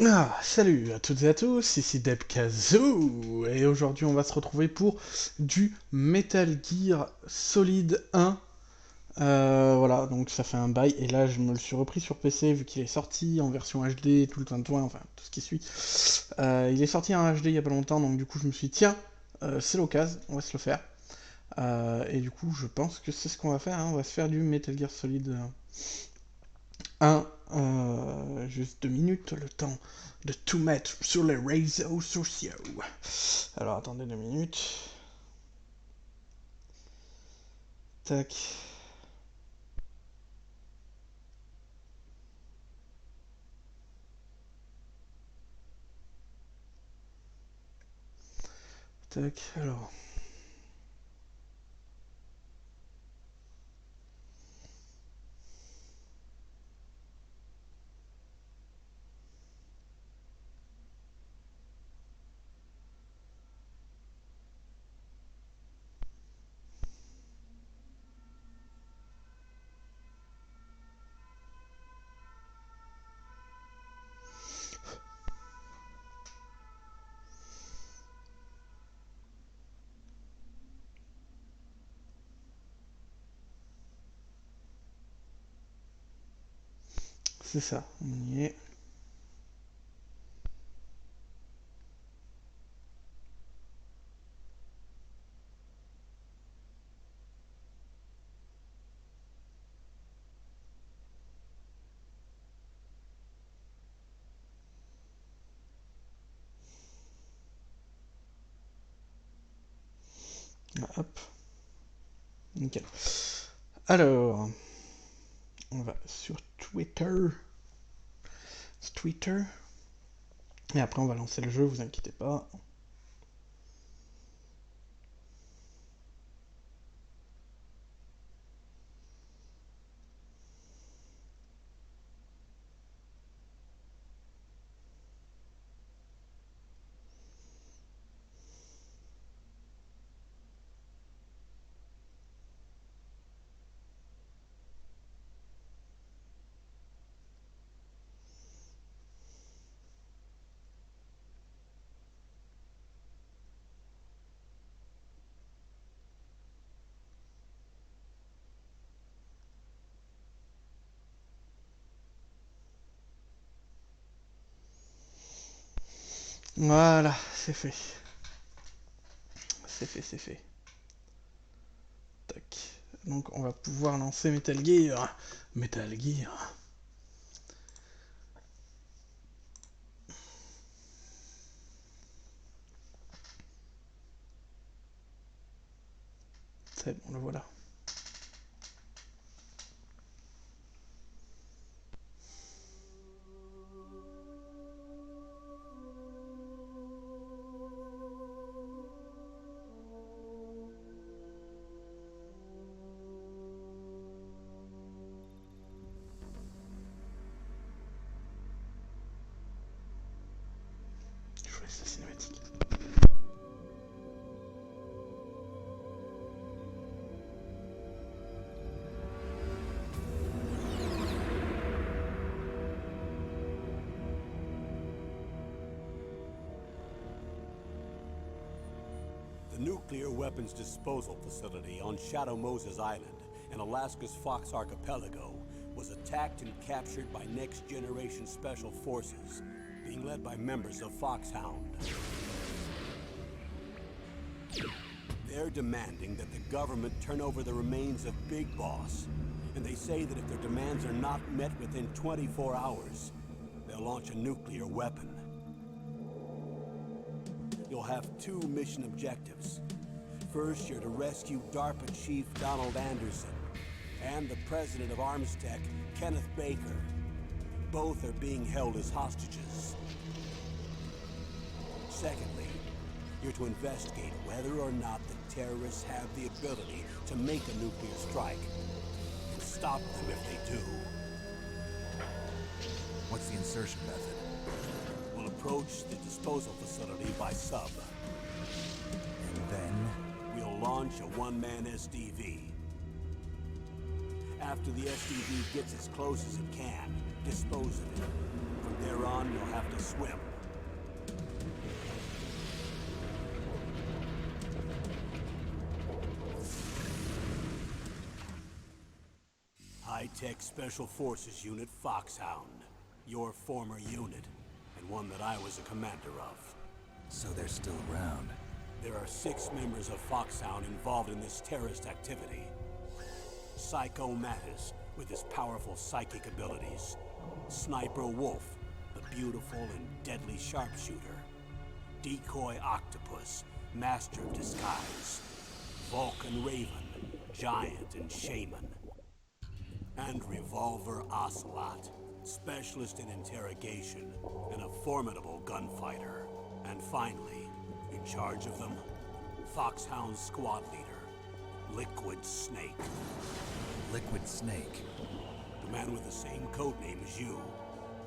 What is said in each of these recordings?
Ah, salut à toutes et à tous, ici DebKazoo, et aujourd'hui on va se retrouver pour du Metal Gear Solid 1. Voilà, donc ça fait un bail, et là je me le suis repris sur PC vu qu'il est sorti en version HD, tout le tintouin, enfin tout ce qui suit. Il est sorti en HD il y a pas longtemps, donc du coup je me suis dit, tiens, c'est l'occasion, on va se le faire. Et du coup je pense que c'est ce qu'on va faire, hein, on va se faire du Metal Gear Solid 1, juste 2 minutes, le temps de tout mettre sur les réseaux sociaux. Alors attendez 2 minutes. Tac. Tac, alors. C'est ça, on y est. Hop. Nickel. Alors, on va sur Twitter. Twitter. Et après on va lancer le jeu, vous inquiétez pas. Voilà, c'est fait. C'est fait, c'est fait. Tac. Donc on va pouvoir lancer Metal Gear. Metal Gear. C'est bon, le voilà. Je vous laisse la cinématique. The nuclear weapons disposal facility on Shadow Moses Island in Alaska's Fox Archipelago was attacked and captured by Next Generation Special Forces, being led by members of Foxhound. They're demanding that the government turn over the remains of Big Boss, and they say that if their demands are not met within 24 hours, they'll launch a nuclear weapon. You'll have two mission objectives. First, you're to rescue DARPA Chief Donald Anderson and the president of Armstech, Kenneth Baker. Both are being held as hostages. Secondly, you're to investigate whether or not the terrorists have the ability to make a nuclear strike and stop them if they do. What's the insertion method? We'll approach the disposal facility by sub. And then? We'll launch a one-man SDV. After the SDV gets as close as it can, dispose of it. From there on, you'll have to swim. High-Tech Special Forces Unit Foxhound. Your former unit, and one that I was a commander of. So they're still around. There are 6 members of Foxhound involved in this terrorist activity. Psycho Mattis, with his powerful psychic abilities. Sniper Wolf, the beautiful and deadly sharpshooter. Decoy Octopus, master of disguise. Vulcan Raven, giant and shaman. And Revolver Ocelot, specialist in interrogation and a formidable gunfighter. And finally, in charge of them, Foxhound squad leader, Liquid Snake. Liquid Snake? The man with the same codename as you.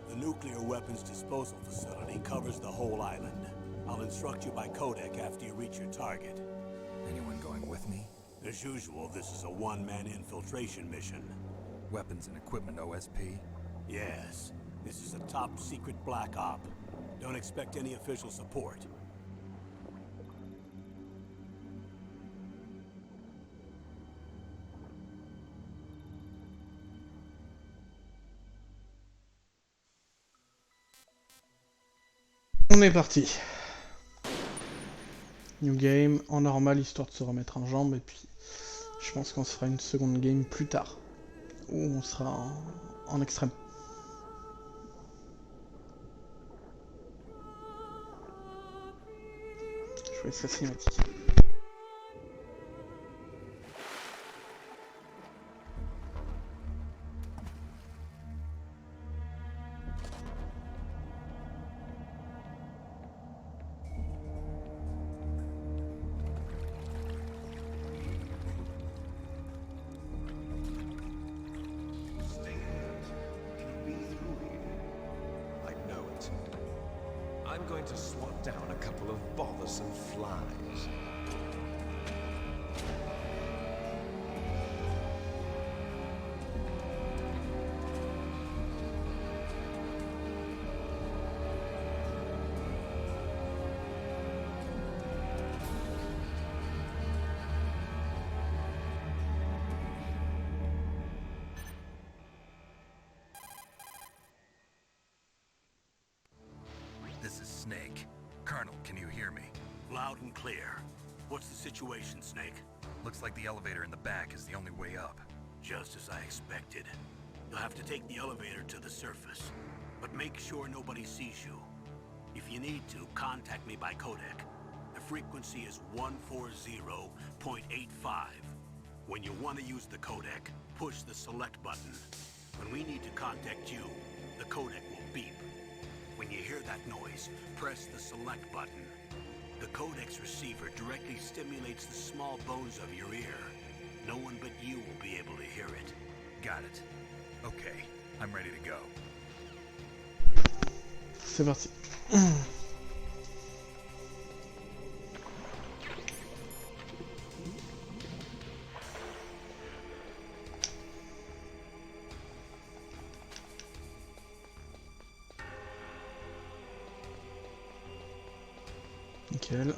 The nuclear weapons disposal facility covers the whole island. I'll instruct you by codec after you reach your target. Anyone going with me? As usual, this is a one-man infiltration mission. Weapons and equipment OSP? Yes. This is a top-secret black op. Don't expect any official support. On est parti. New game en normal, histoire de se remettre en jambe, et puis je pense qu'on se fera une seconde game plus tard, où on sera en extrême. Je vais laisser la cinématique. I'm going to swat down a couple of bothersome flies. This is Snake. Colonel, Can you hear me? Loud and clear. What's the situation, Snake? Looks like the elevator in the back is the only way up. Just as I expected. You'll have to take the elevator to the surface, but make sure nobody sees you. If you need to, contact me by codec. The frequency is 140.85. When you want to use the codec, push the select button. When we need to contact you, the codec will beep. When you hear that noise, press the select button. The codec's receiver directly stimulates the small bones of your ear. No one but you will be able to hear it. Got it. Okay, I'm ready to go. C'est parti. Nickel.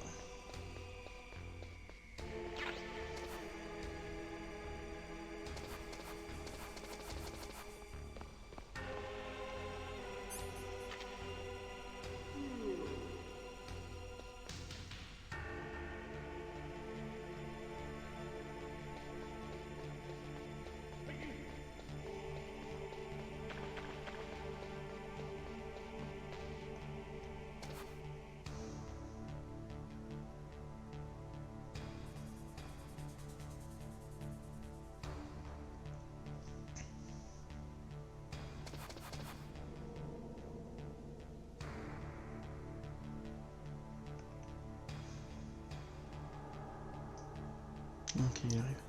Ok, il arrive.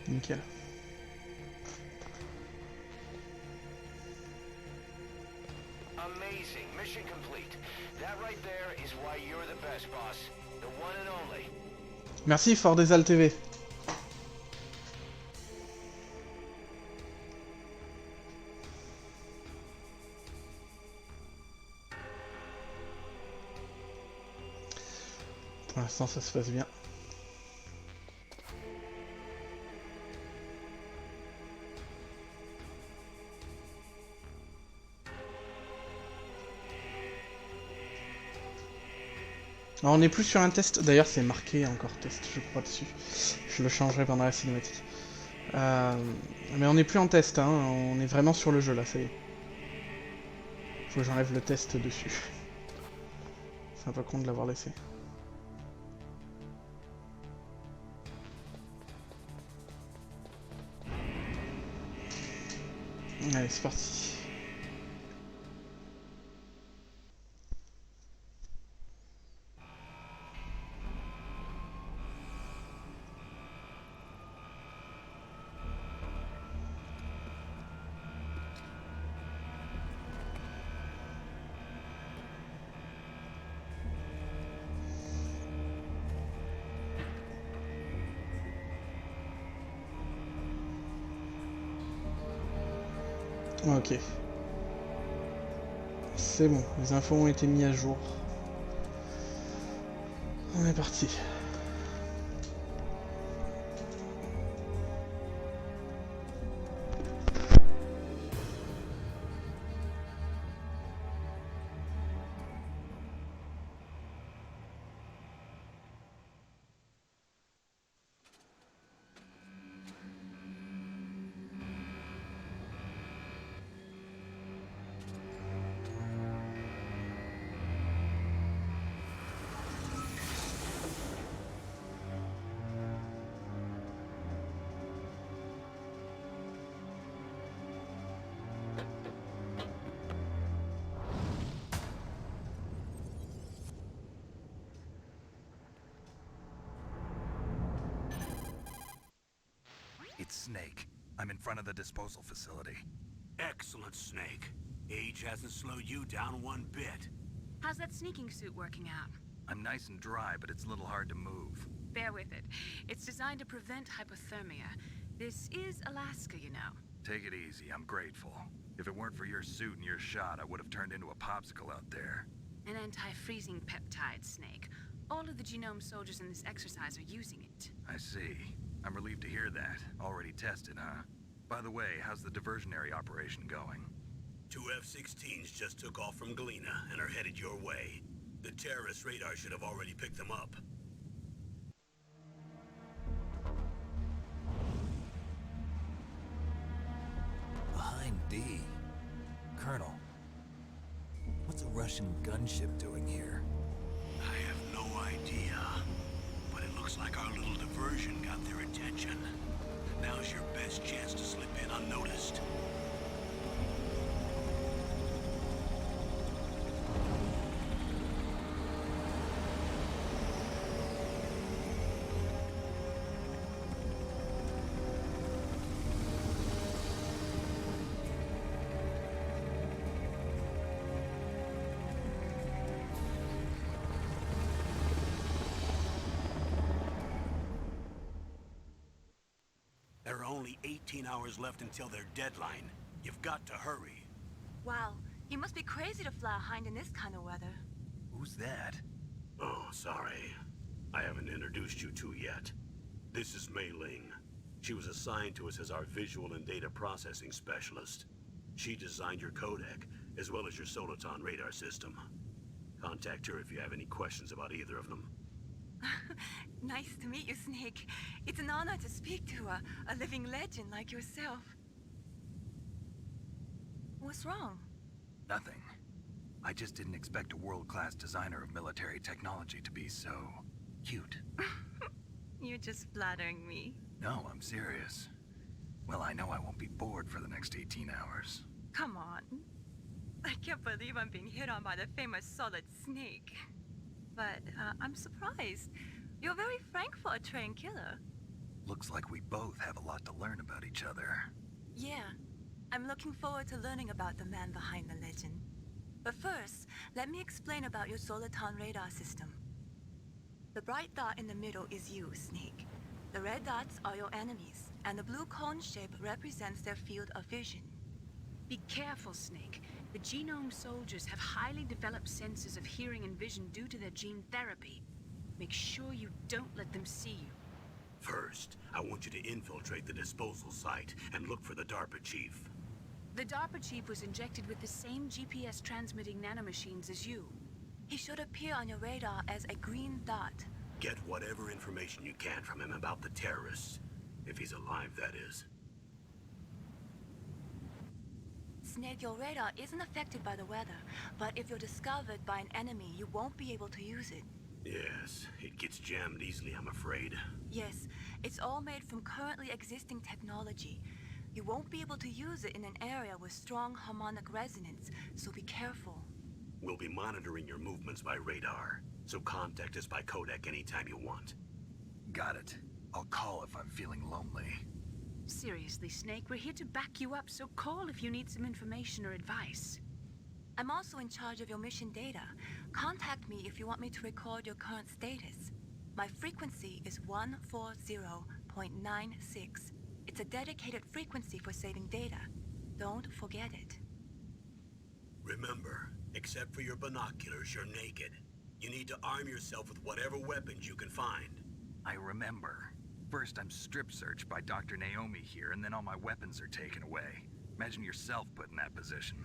Nickel. Amazing. Mission complete. That right there is why you're the best, boss. The one and only. Merci Fort des Al TV. Pour l'instant ça se passe bien. Alors, on n'est plus sur un test, d'ailleurs c'est marqué encore test je crois dessus. Je le changerai pendant la cinématique. Mais on n'est plus en test, hein. On est vraiment sur le jeu là, ça y est. Faut que j'enlève le test dessus. C'est un peu con de l'avoir laissé. Allez, c'est parti. Ok. C'est bon, les infos ont été mises à jour. On est parti. It's Snake. I'm in front of the disposal facility. Excellent, Snake. Age hasn't slowed you down one bit. How's that sneaking suit working out? I'm nice and dry, but it's a little hard to move. Bear with it. It's designed to prevent hypothermia. This is Alaska, you know. Take it easy, I'm grateful. If it weren't for your suit and your shot, I would have turned into a popsicle out there. An anti-freezing peptide, Snake. All of the genome soldiers in this exercise are using it. I see. I'm relieved to hear that. Already tested, huh? By the way, how's the diversionary operation going? 2 F-16s just took off from Galena and are headed your way. The terrorist radar should have already picked them up. Behind D. Colonel, what's a Russian gunship doing here? I have no idea, but it looks like our little diversion got their attention. Now's your best chance to slip in unnoticed. There are only 18 hours left until their deadline. You've got to hurry. Wow, you must be crazy to fly a hind in this kind of weather. Who's that? Oh, sorry. I haven't introduced you to yet. This is Mei Ling. She was assigned to us as our visual and data processing specialist. She designed your codec, as well as your Soliton radar system. Contact her if you have any questions about either of them. Nice to meet you, Snake. It's an honor to speak to a living legend like yourself. What's wrong? Nothing. I just didn't expect a world-class designer of military technology to be so cute. You're just flattering me. No, I'm serious. Well, I know I won't be bored for the next 18 hours. Come on. I can't believe I'm being hit on by the famous Solid Snake. But I'm surprised. You're very frank for a trained killer. Looks like we both have a lot to learn about each other. Yeah, I'm looking forward to learning about the man behind the legend. But first, let me explain about your Soliton radar system. The bright dot in the middle is you, Snake. The red dots are your enemies, and the blue cone shape represents their field of vision. Be careful, Snake. The genome soldiers have highly developed senses of hearing and vision due to their gene therapy. Make sure you don't let them see you. First, I want you to infiltrate the disposal site and look for the DARPA chief. The DARPA chief was injected with the same GPS transmitting nanomachines as you. He should appear on your radar as a green dot. Get whatever information you can from him about the terrorists. If he's alive, that is. Snake, your radar isn't affected by the weather, but if you're discovered by an enemy, you won't be able to use it. Yes, it gets jammed easily, I'm afraid. Yes, it's all made from currently existing technology. You won't be able to use it in an area with strong harmonic resonance, so be careful. We'll be monitoring your movements by radar, so contact us by codec anytime you want. Got it. I'll call if I'm feeling lonely. Seriously, Snake, we're here to back you up, so call if you need some information or advice. I'm also in charge of your mission data. Contact me if you want me to record your current status. My frequency is 140.96. It's a dedicated frequency for saving data. Don't forget it. Remember, except for your binoculars, you're naked. You need to arm yourself with whatever weapons you can find. I remember. First, I'm strip searched by Dr. Naomi here, and then all my weapons are taken away. Imagine yourself put in that position.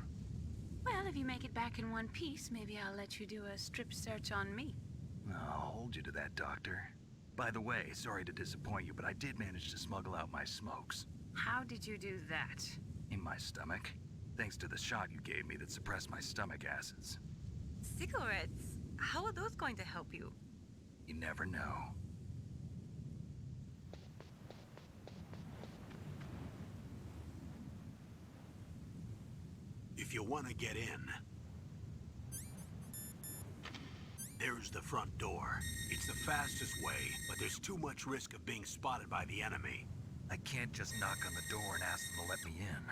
Well, if you make it back in one piece, maybe I'll let you do a strip search on me. I'll hold you to that, Doctor. By the way, sorry to disappoint you, but I did manage to smuggle out my smokes. How did you do that? In my stomach. Thanks to the shot you gave me that suppressed my stomach acids. Cigarettes? How are those going to help you? You never know. If you want to get in, there's the front door. It's the fastest way, but there's too much risk of being spotted by the enemy. I can't just knock on the door and ask them to let me in.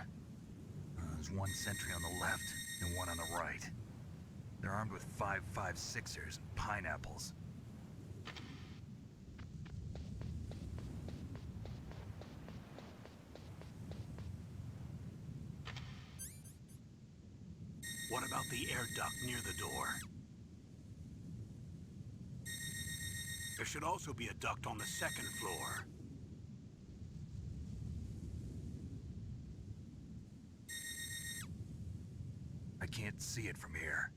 There's one sentry on the left and one on the right. They're armed with 5.56ers and pineapples. What about the air duct near the door? There should also be a duct on the second floor. I can't see it from here.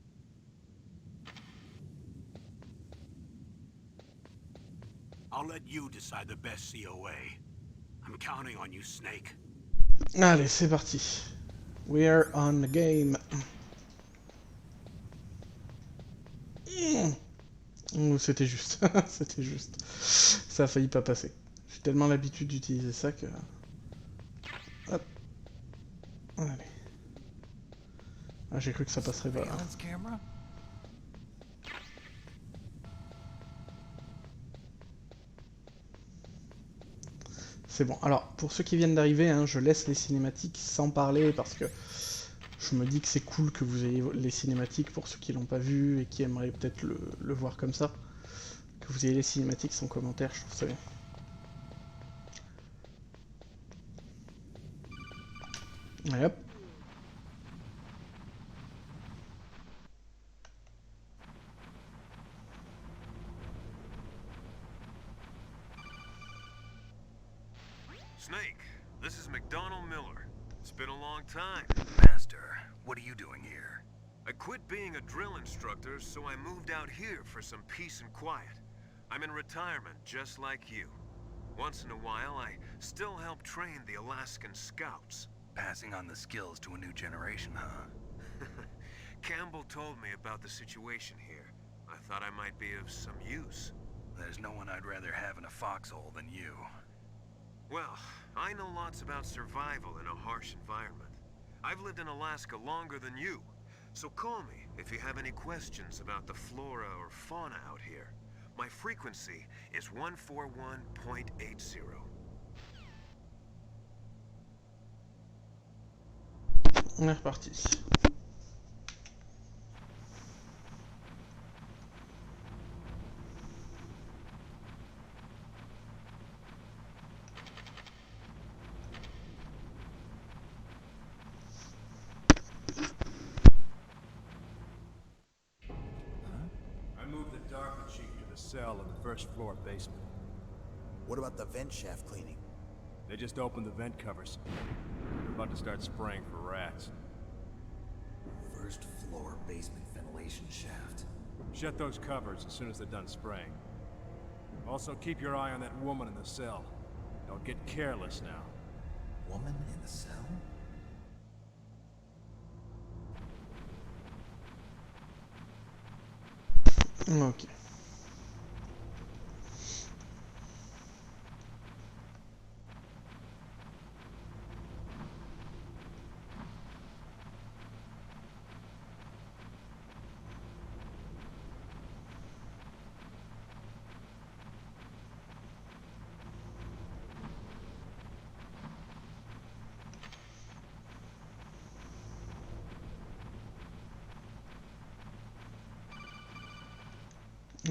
I'll let you decide the best COA. I'm counting on you, Snake. Allez, c'est parti. We're on the game. C'était juste. C'était juste. Ça a failli pas passer. J'ai tellement l'habitude d'utiliser ça que... Hop. Allez. Ah, j'ai cru que ça passerait pas. Surveillance camera? C'est bon. Alors, pour ceux qui viennent d'arriver, hein, je laisse les cinématiques sans parler parce que je me dis que c'est cool que vous ayez les cinématiques pour ceux qui l'ont pas vu et qui aimeraient peut-être le voir comme ça. Que vous ayez les cinématiques sans commentaire, je trouve ça bien. Allez hop. Snake, this is McDonald Miller. It's been a long time. Master, what are you doing here? I quit being a drill instructor, so I moved out here for some peace and quiet. I'm in retirement, just like you. Once in a while, I still help train the Alaskan Scouts. Passing on the skills to a new generation, huh? Campbell told me about the situation here. I thought I might be of some use. There's no one I'd rather have in a foxhole than you. Well, I know lots about survival in a harsh environment. I've lived in Alaska longer than you, so call me if you have any questions about the flora or fauna out here. My frequency is 141.80. On est reparti. I moved the DARPA chief to the cell in the first floor basement. What about the vent shaft cleaning? They just opened the vent covers. They're about to start spraying for rats. First floor basement ventilation shaft. Shut those covers as soon as they're done spraying. Also, keep your eye on that woman in the cell. Don't get careless now. Woman in the cell? Ok.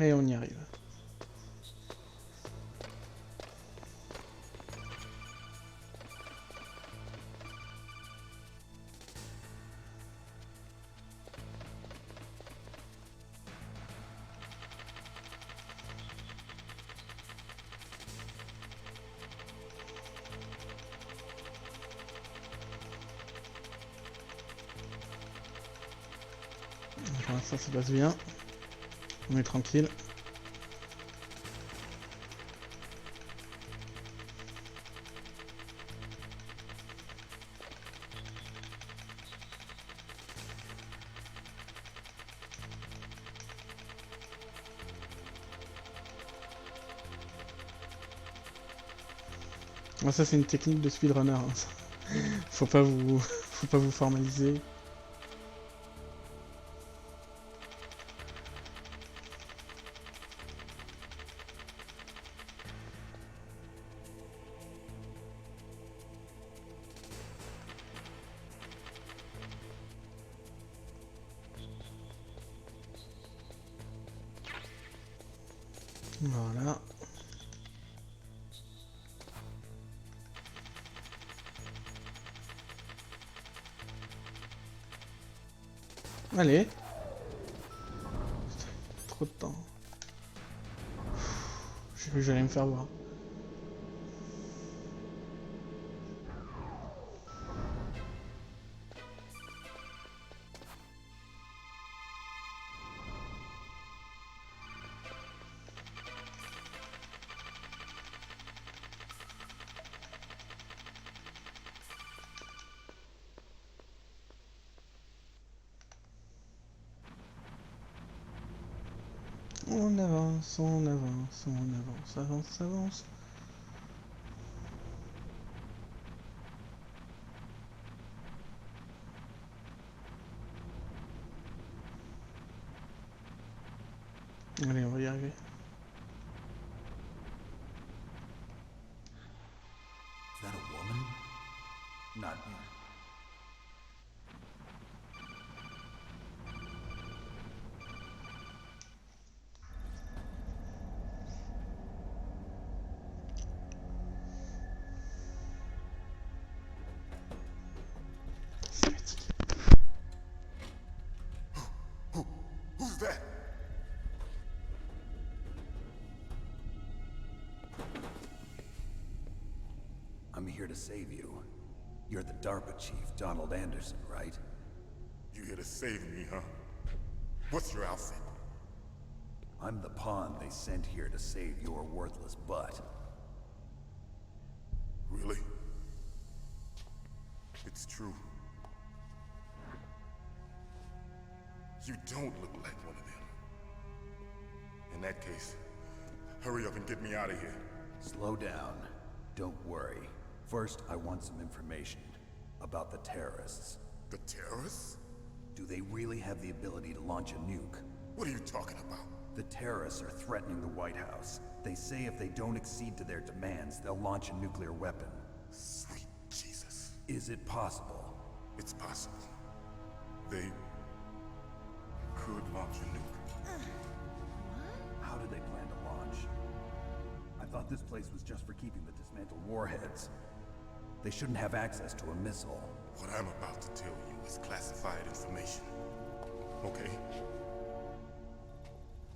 Et on y arrive. Pour l'instant ça passe bien. On est tranquille. Ah, ça c'est une technique de speedrunner. Hein. Faut pas vous formaliser. Voilà. Allez. Putain, trop de temps. J'ai cru que j'allais me faire voir. On avance, on avance, on avance, avance, avance. Allez, on va y arriver. Is that a woman? Not. Who's that? I'm here to save you. You're the DARPA chief, Donald Anderson, right? You here to save me, huh? What's your outfit? I'm the pawn they sent here to save your worthless butt. Really? It's true. You don't look like one of them. In that case, hurry up and get me out of here. Slow down. Don't worry. First, I want some information about the terrorists. The terrorists? Do they really have the ability to launch a nuke? What are you talking about? The terrorists are threatening the White House. They say if they don't accede to their demands, they'll launch a nuclear weapon. Sweet Jesus. Is it possible? It's possible. They could launch a nuke. How do they plan to launch? I thought this place was just for keeping the dismantled warheads. They shouldn't have access to a missile. What I'm about to tell you is classified information. Okay?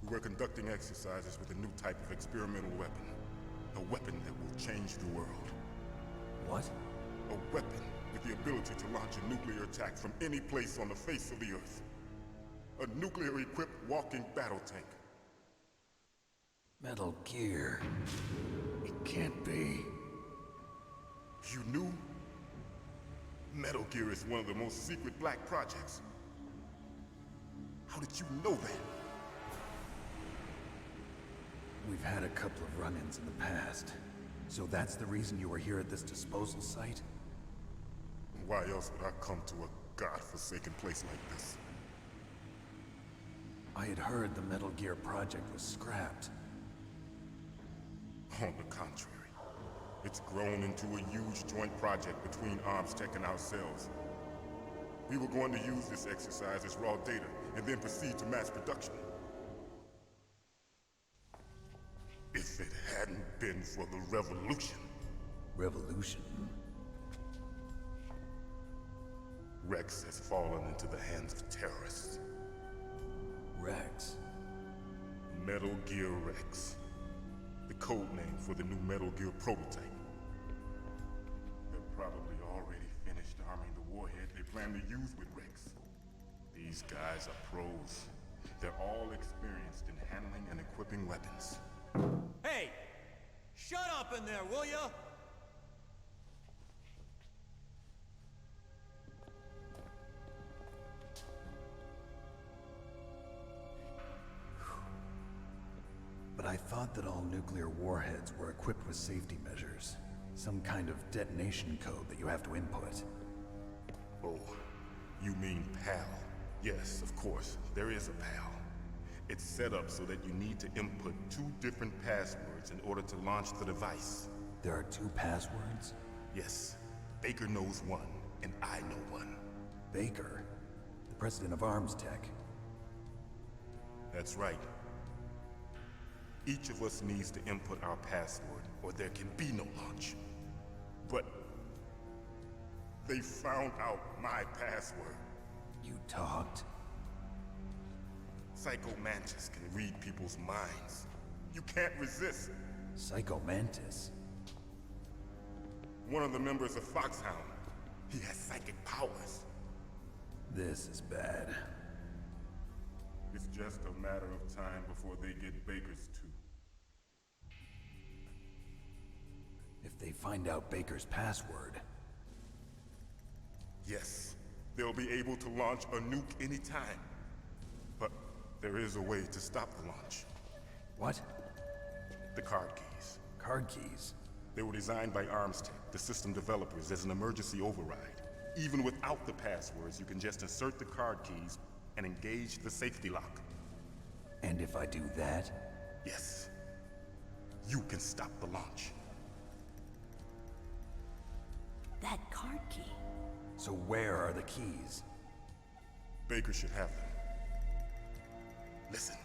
We were conducting exercises with a new type of experimental weapon. A weapon that will change the world. What? A weapon with the ability to launch a nuclear attack from any place on the face of the Earth. A nuclear-equipped walking battle tank. Metal Gear. It can't be. You knew? Metal Gear is one of the most secret black projects. How did you know that? We've had a couple of run-ins in the past. So that's the reason you were here at this disposal site? Why else would I come to a godforsaken place like this? I had heard the Metal Gear project was scrapped. On the contrary, it's grown into a huge joint project between ArmsTech and ourselves. We were going to use this exercise as raw data and then proceed to mass production. If it hadn't been for the revolution. Revolution? Rex has fallen into the hands of terrorists. Rex? Metal Gear Rex. The code name for the new Metal Gear prototype. They're probably already finished arming the warhead they plan to use with Rex. These guys are pros. They're all experienced in handling and equipping weapons. Hey! Shut up in there, will ya? But I thought that all nuclear warheads were equipped with safety measures. Some kind of detonation code that you have to input. Oh, you mean PAL? Yes, of course, there is a PAL. It's set up so that you need to input 2 different passwords in order to launch the device. There are 2 passwords? Yes, Baker knows one, and I know one. Baker? The president of ArmsTech? That's right. Each of us needs to input our password, or there can be no launch. But they found out my password. You talked? Psycho Mantis can read people's minds. You can't resist. Psycho Mantis. One of the members of Foxhound. He has psychic powers. This is bad. It's just a matter of time before they get Baker's too. If they find out Baker's password... Yes, they'll be able to launch a nuke anytime. But there is a way to stop the launch. What? The card keys. Card keys? They were designed by Armstech, the system developers, as an emergency override. Even without the passwords, you can just insert the card keys and engage the safety lock. And if I do that? Yes. You can stop the launch. That card key. So where are the keys? Baker should have them. Listen,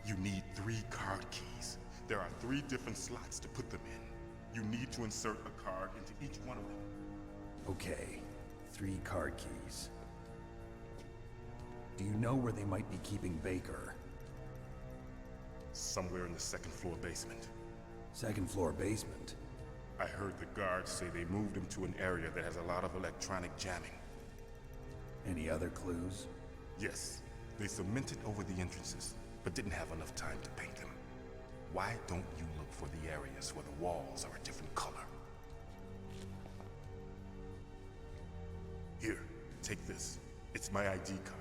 you need 3 card keys. There are 3 different slots to put them in. You need to insert a card into each one of them. Okay, 3 card keys. Do you know where they might be keeping Baker? Somewhere in the 2nd floor basement. 2nd floor basement? I heard the guards say they moved him to an area that has a lot of electronic jamming. Any other clues? Yes. They cemented over the entrances, but didn't have enough time to paint them. Why don't you look for the areas where the walls are a different color? Here, take this. It's my ID card.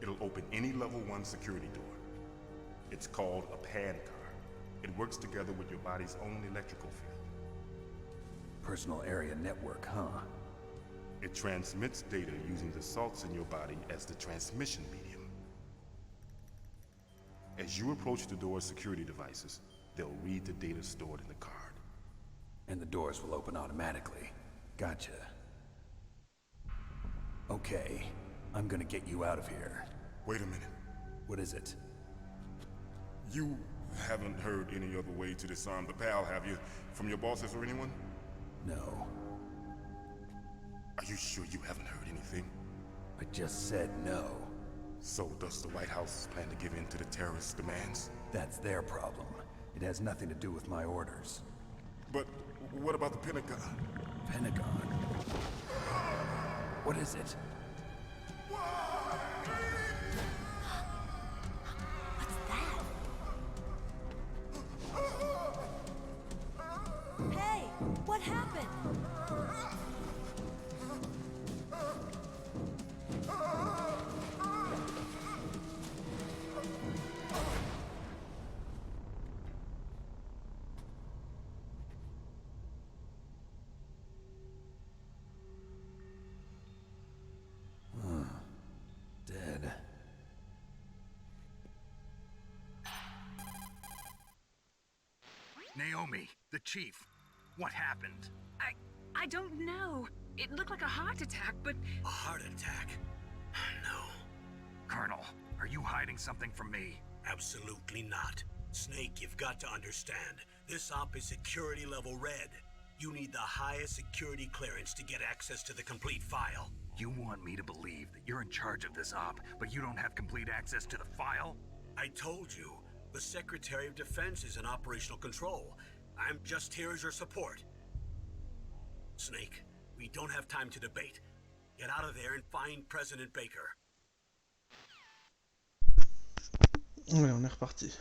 It'll open any level 1 security door. It's called a PAN card. It works together with your body's own electrical field. Personal area network, huh? It transmits data using the salts in your body as the transmission medium. As you approach the door's security devices, they'll read the data stored in the card. And the doors will open automatically. Gotcha. Okay, I'm gonna get you out of here. Wait a minute. What is it? You haven't heard any other way to disarm the PAL, have you? From your bosses or anyone? No. Are you sure you haven't heard anything? I just said no. So does the White House plan to give in to the terrorists' demands? That's their problem. It has nothing to do with my orders. But what about the Pentagon? Pentagon? What is it? What's that? Hey, what happened? Dead. Naomi, the chief. What happened? I don't know. It looked like a heart attack, but... A heart attack? No. Colonel, are you hiding something from me? Absolutely not. Snake, you've got to understand. This op is security level red. You need the highest security clearance to get access to the complete file. You want me to believe that you're in charge of this op, but you don't have complete access to the file? I told you. The Secretary of Defense is in operational control. I'm just here as your support. Snake, we don't have time to debate. Get out of there and find President Baker. Ouais, on est reparti.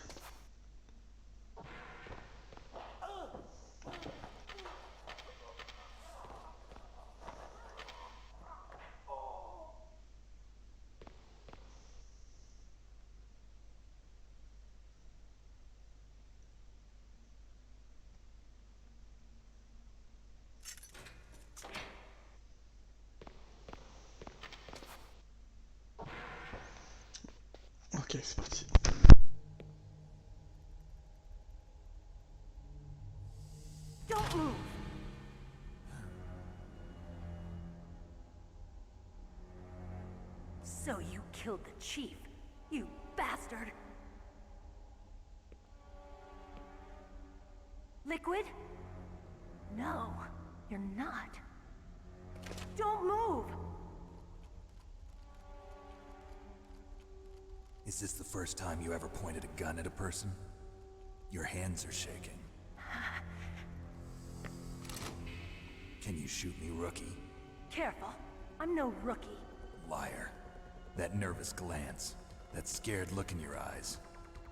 Ok, c'est parti. Don't move! So you killed the chief, you bastard! Liquid? No, you're not. Don't move! Is this the first time you ever pointed a gun at a person? Your hands are shaking. Can you shoot me, rookie? Careful. I'm no rookie. Liar. That nervous glance, that scared look in your eyes.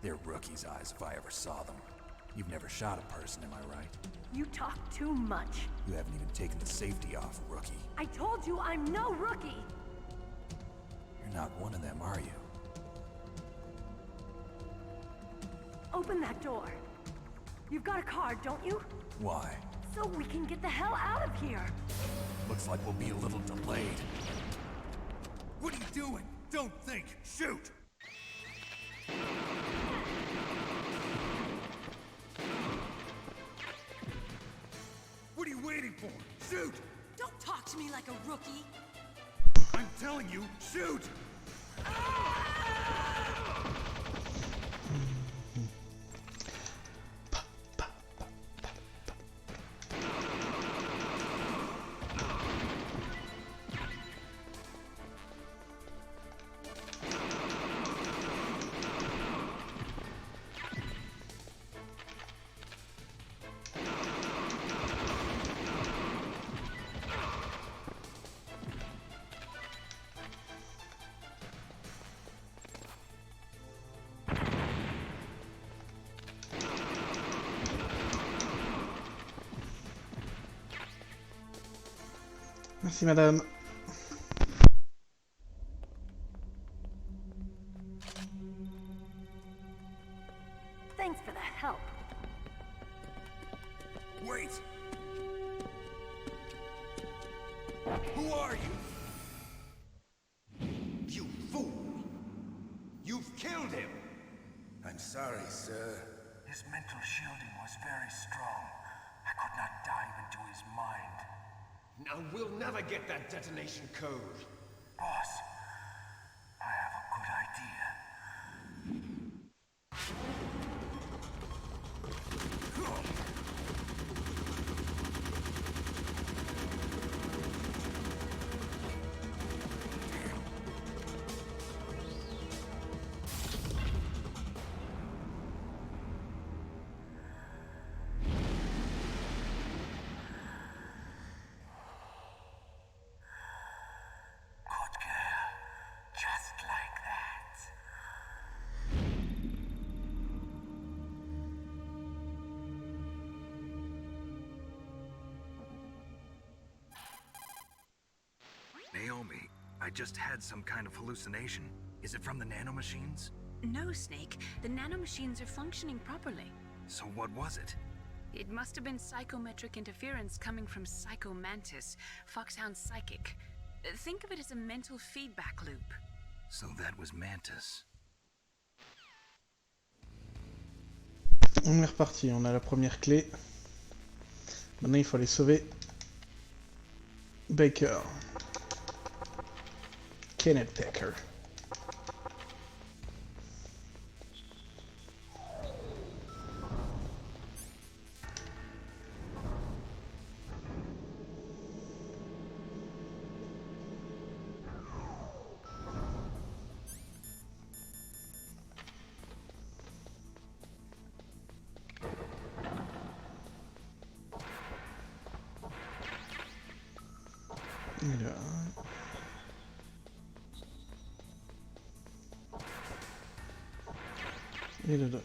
They're rookies' eyes if I ever saw them. You've never shot a person, am I right? You talk too much. You haven't even taken the safety off, rookie. I told you I'm no rookie! You're not one of them, are you? Open that door. You've got a card, don't you? Why? So we can get the hell out of here. Looks like we'll be a little delayed. What are you doing? Don't think. Shoot! What are you waiting for? Shoot! Don't talk to me like a rookie. I'm telling you, shoot! Merci madame. Thanks for the help. Wait! Who are you? You fool! You've killed him! I'm sorry, sir. His mental shielding was very strong. I could not dive into his mind. Now we'll never get that detonation code. Boss, I have a good idea. Just like that. Naomi, I just had some kind of hallucination. Is it from the nanomachines? No, Snake. The nanomachines are functioning properly. So what was it? It must have been psychometric interference coming from Psycho Mantis, Foxhound's psychic. Think of it as a mental feedback loop. So that was Mantis. On est reparti, on a la première clé. Maintenant il faut aller sauver Baker. Kenneth Baker. Et là. Et là.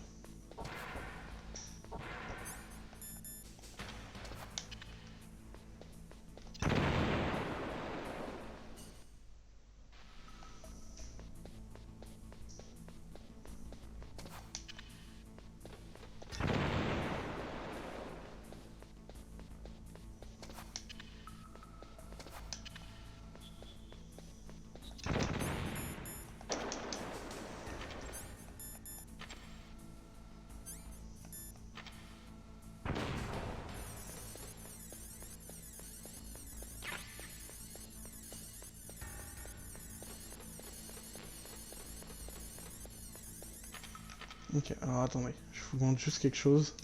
Ok, alors attendez, je vous montre juste quelque chose.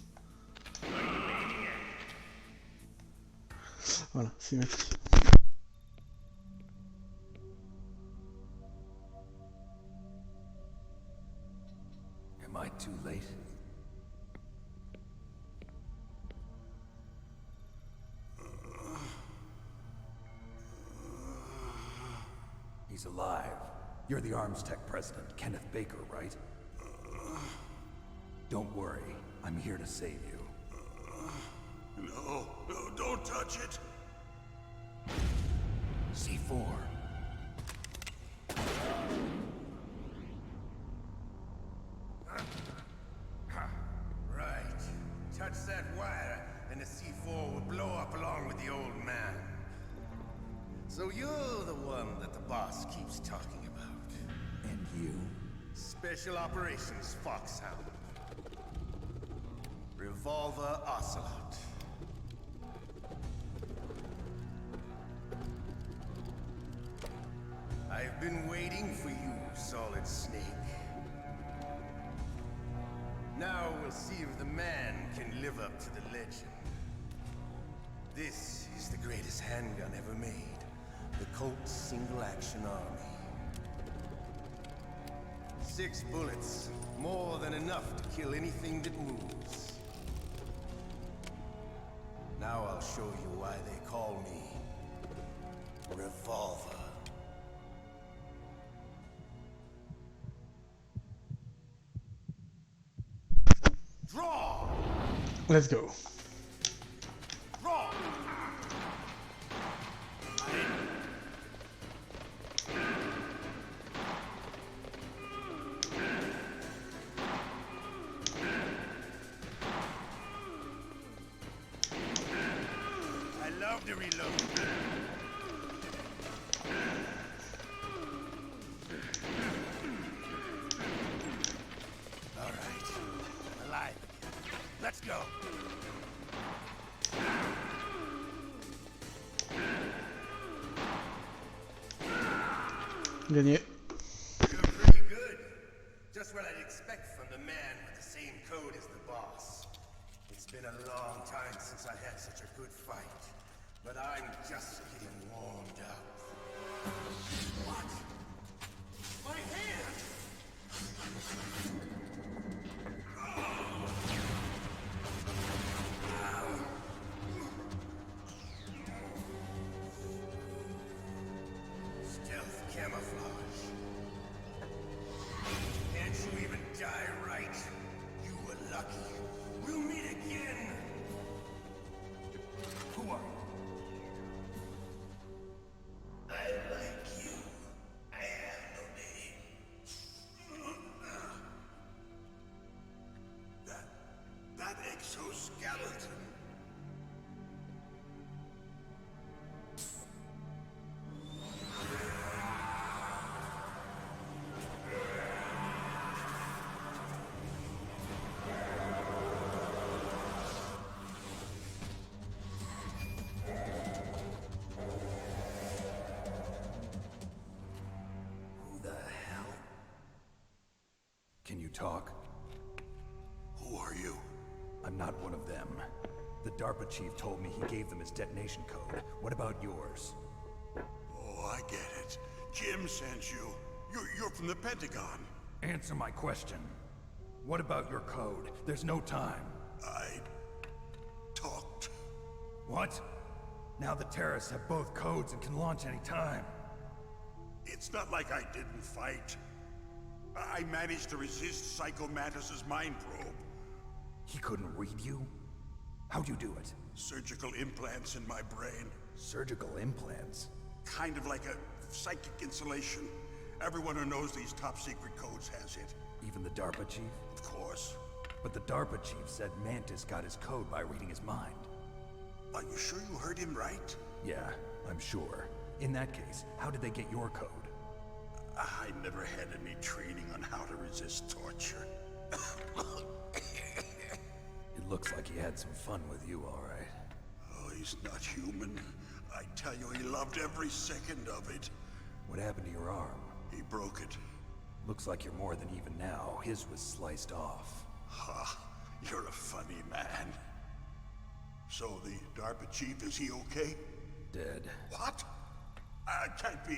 Voilà, symétrie. Am I too late? He's alive. You're the Arms Tech president, Kenneth Baker, right? Don't worry. I'm here to save you. No, don't touch it! C4. Right. Touch that wire, and the C4 will blow up along with the old man. So you're the one that the boss keeps talking about. And you? Special Operations Foxhound. Revolver Ocelot. I've been waiting for you, Solid Snake. Now we'll see if the man can live up to the legend. This is the greatest handgun ever made. The Colt Single Action Army. 6 bullets, more than enough to kill anything that moves. Now I'll show you why they call me Revolver. Draw! Let's go. Draw! I love to reload. All right. Alive. Let's go. Gagné. You're pretty good. Just what I'd expect from the man with the same code as the boss. It's been a long time since I had such a good fight, but I'm just getting warmed up. What? My hand! Stealth camouflage. Can't you even die right? You were lucky. We'll meet again. Who are you? I like you. I have no name. That exoskeleton. Can you talk? Who are you? I'm not one of them. The DARPA chief told me he gave them his detonation code. What about yours? Oh, I get it. Jim sent you. You're from the Pentagon. Answer my question. What about your code? There's no time. I talked. What? Now the terrorists have both codes and can launch any time. It's not like I didn't fight. I managed to resist Psycho Mantis's mind probe. He couldn't read you? How'd you do it? Surgical implants in my brain. Surgical implants? Kind of like a psychic insulation. Everyone who knows these top secret codes has it. Even the DARPA chief? Of course. But the DARPA chief said Mantis got his code by reading his mind. Are you sure you heard him right? Yeah, I'm sure. In that case, how did they get your code? I never had any training on how to resist torture. It looks like he had some fun with you, all right. Oh, he's not human. I tell you, he loved every second of it. What happened to your arm? He broke it. Looks like you're more than even now. His was sliced off. Ha, you're a funny man. So the DARPA chief, is he okay? Dead. What? Can't be.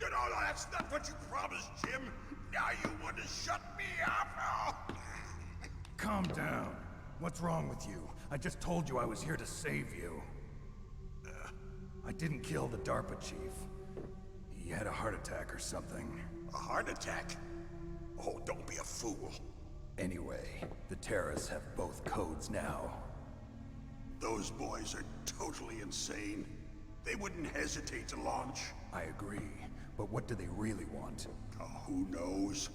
No, that's not what you promised, Jim. Now you want to shut me up? Calm down. What's wrong with you? I just told you I was here to save you. I didn't kill the DARPA chief. He had a heart attack or something. A heart attack? Oh, don't be a fool. Anyway, the terrorists have both codes now. Those boys are totally insane. They wouldn't hesitate to launch. I agree, but what do they really want? Oh, who knows?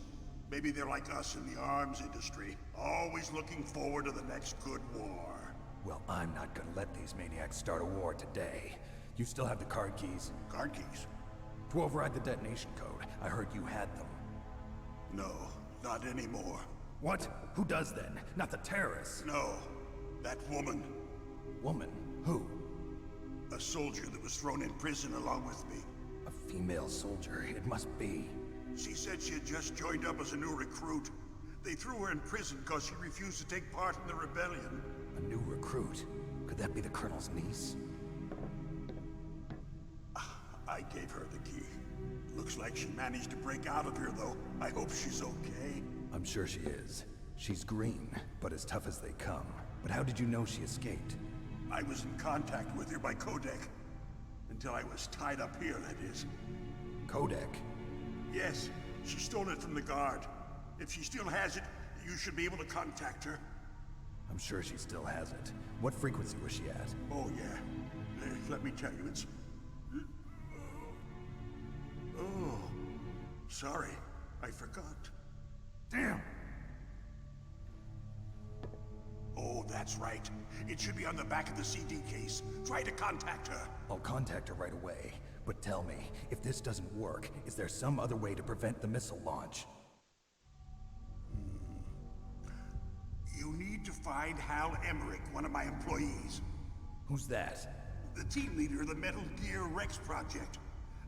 Maybe they're like us in the arms industry, always looking forward to the next good war. Well, I'm not gonna let these maniacs start a war today. You still have the card keys? Card keys? To override the detonation code. I heard you had them. No, not anymore. What? Who does then? Not the terrorists? No, that woman. Woman? Who? A soldier that was thrown in prison along with me. A female soldier, it must be. She said she had just joined up as a new recruit. They threw her in prison because she refused to take part in the rebellion. A new recruit? Could that be the Colonel's niece? I gave her the key. Looks like she managed to break out of here, though. I hope she's okay. I'm sure she is. She's green, but as tough as they come. But how did you know she escaped? I was in contact with her by codec. Until I was tied up here, that is. Codec? Yes, she stole it from the guard. If she still has it, you should be able to contact her. I'm sure she still has it. What frequency was she at? Oh, yeah. Let me tell you, it's... Oh, sorry. I forgot. Damn! Oh, that's right. It should be on the back of the CD case. Try to contact her. I'll contact her right away. But tell me, if this doesn't work, is there some other way to prevent the missile launch? You need to find Hal Emmerich, one of my employees. Who's that? The team leader of the Metal Gear Rex project.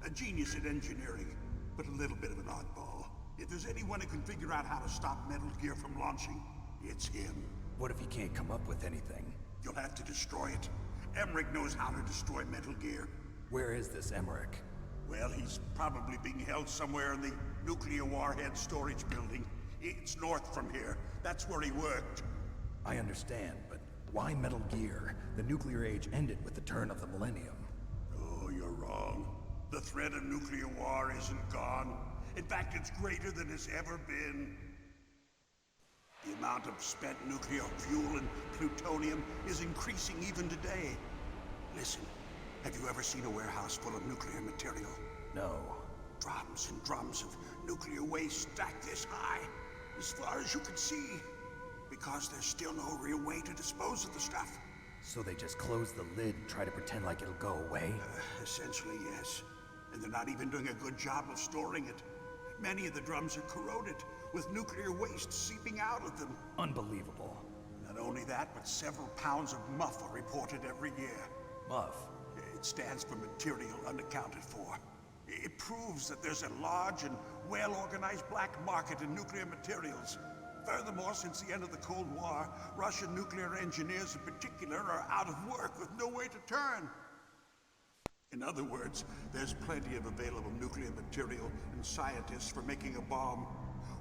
A genius at engineering, but a little bit of an oddball. If there's anyone who can figure out how to stop Metal Gear from launching, it's him. What if he can't come up with anything? You'll have to destroy it. Emmerich knows how to destroy Metal Gear. Where is this Emmerich? Well, he's probably being held somewhere in the nuclear warhead storage building. It's north from here. That's where he worked. I understand, but why Metal Gear? The nuclear age ended with the turn of the millennium. Oh, you're wrong. The threat of nuclear war isn't gone. In fact, it's greater than it's ever been. The amount of spent nuclear fuel and plutonium is increasing even today. Listen, have you ever seen a warehouse full of nuclear material? No. Drums and drums of nuclear waste stacked this high, as far as you can see. Because there's still no real way to dispose of the stuff. So they just close the lid and try to pretend like it'll go away? Essentially, yes. And they're not even doing a good job of storing it. Many of the drums are corroded, with nuclear waste seeping out of them. Unbelievable. Not only that, but several pounds of MUF are reported every year. MUF? It stands for material unaccounted for. It proves that there's a large and well-organized black market in nuclear materials. Furthermore, since the end of the Cold War, Russian nuclear engineers in particular are out of work with no way to turn. In other words, there's plenty of available nuclear material and scientists for making a bomb.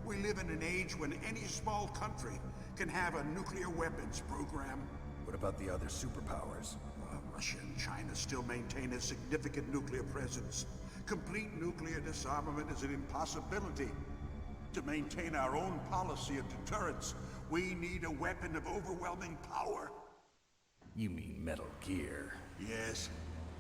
We live in an age when any small country can have a nuclear weapons program. What about the other superpowers? Russia and China still maintain a significant nuclear presence. Complete nuclear disarmament is an impossibility. To maintain our own policy of deterrence, we need a weapon of overwhelming power. You mean Metal Gear? Yes.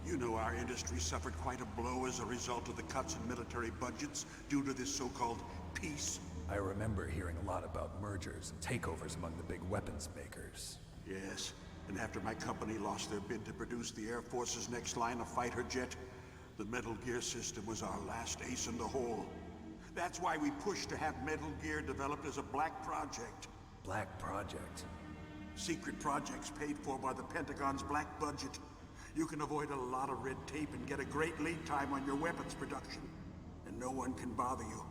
You know our industry suffered quite a blow as a result of the cuts in military budgets due to this so-called peace. I remember hearing a lot about mergers and takeovers among the big weapons makers. Yes, and after my company lost their bid to produce the Air Force's next line of fighter jet, the Metal Gear system was our last ace in the hole. That's why we pushed to have Metal Gear developed as a black project. Black project? Secret projects paid for by the Pentagon's black budget. You can avoid a lot of red tape and get a great lead time on your weapons production. And no one can bother you.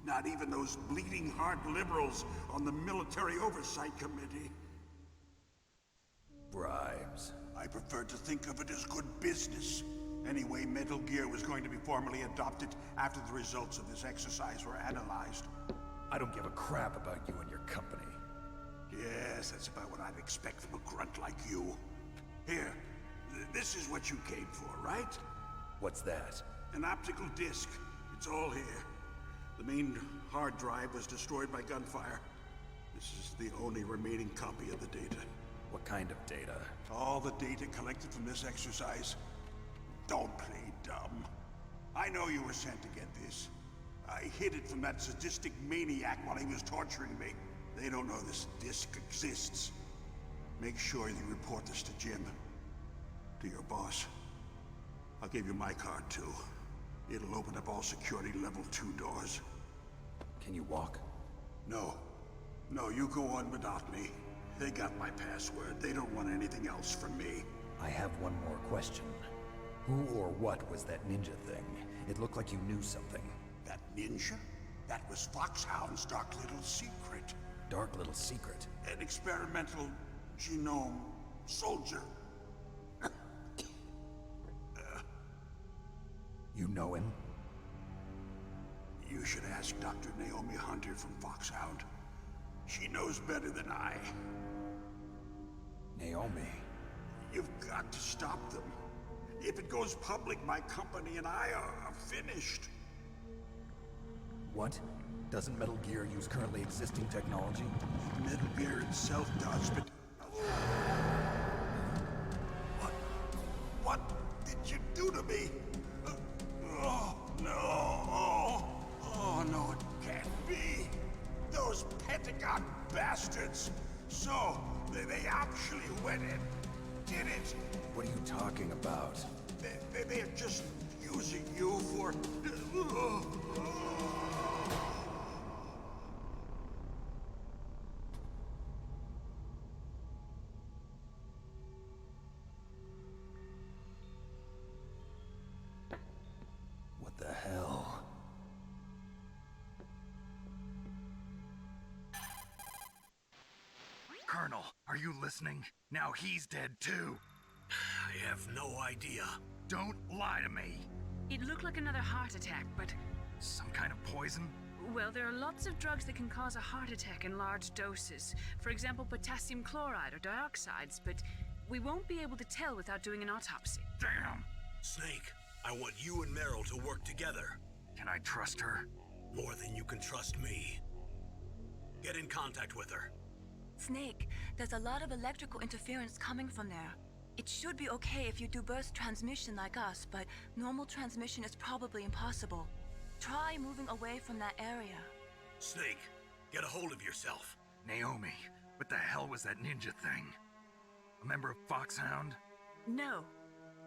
Not even those bleeding heart liberals on the Military Oversight Committee. Bribes. I prefer to think of it as good business. Anyway, Metal Gear was going to be formally adopted after the results of this exercise were analyzed. I don't give a crap about you and your company. Yes, that's about what I'd expect from a grunt like you. Here, this is what you came for, right? What's that? An optical disc. It's all here. The main hard drive was destroyed by gunfire. This is the only remaining copy of the data. What kind of data? All the data collected from this exercise. Don't play dumb. I know you were sent to get this. I hid it from that sadistic maniac while he was torturing me. They don't know this disc exists. Make sure you report this to Jim. To your boss. I'll give you my card too. It'll open up all security level 2 doors. Can you walk? No. No, you go on without me. They got my password. They don't want anything else from me. I have one more question. Who or what was that ninja thing? It looked like you knew something. That ninja? That was Foxhound's dark little secret. Dark little secret? An experimental genome soldier. You know him? You should ask Dr. Naomi Hunter from Foxhound. She knows better than I. Naomi? You've got to stop them. If it goes public, my company and I are finished. What? Doesn't Metal Gear use currently existing technology? Metal Gear itself does, but... What did you do to me? Oh, no. Oh, no, it can't be. Those Pentagon bastards. So, they actually went and did it. What are you talking about? They're just using you for... What the hell? Colonel, are you listening? Now he's dead too. I have no idea. Don't lie to me. It looked like another heart attack, but... Some kind of poison? Well, there are lots of drugs that can cause a heart attack in large doses. For example, potassium chloride or dioxides, but we won't be able to tell without doing an autopsy. Damn! Snake, I want you and Meryl to work together. Can I trust her? More than you can trust me. Get in contact with her. Snake, there's a lot of electrical interference coming from there. It should be okay if you do burst transmission like us, but normal transmission is probably impossible. Try moving away from that area. Snake, get a hold of yourself. Naomi, what the hell was that ninja thing? A member of Foxhound? No.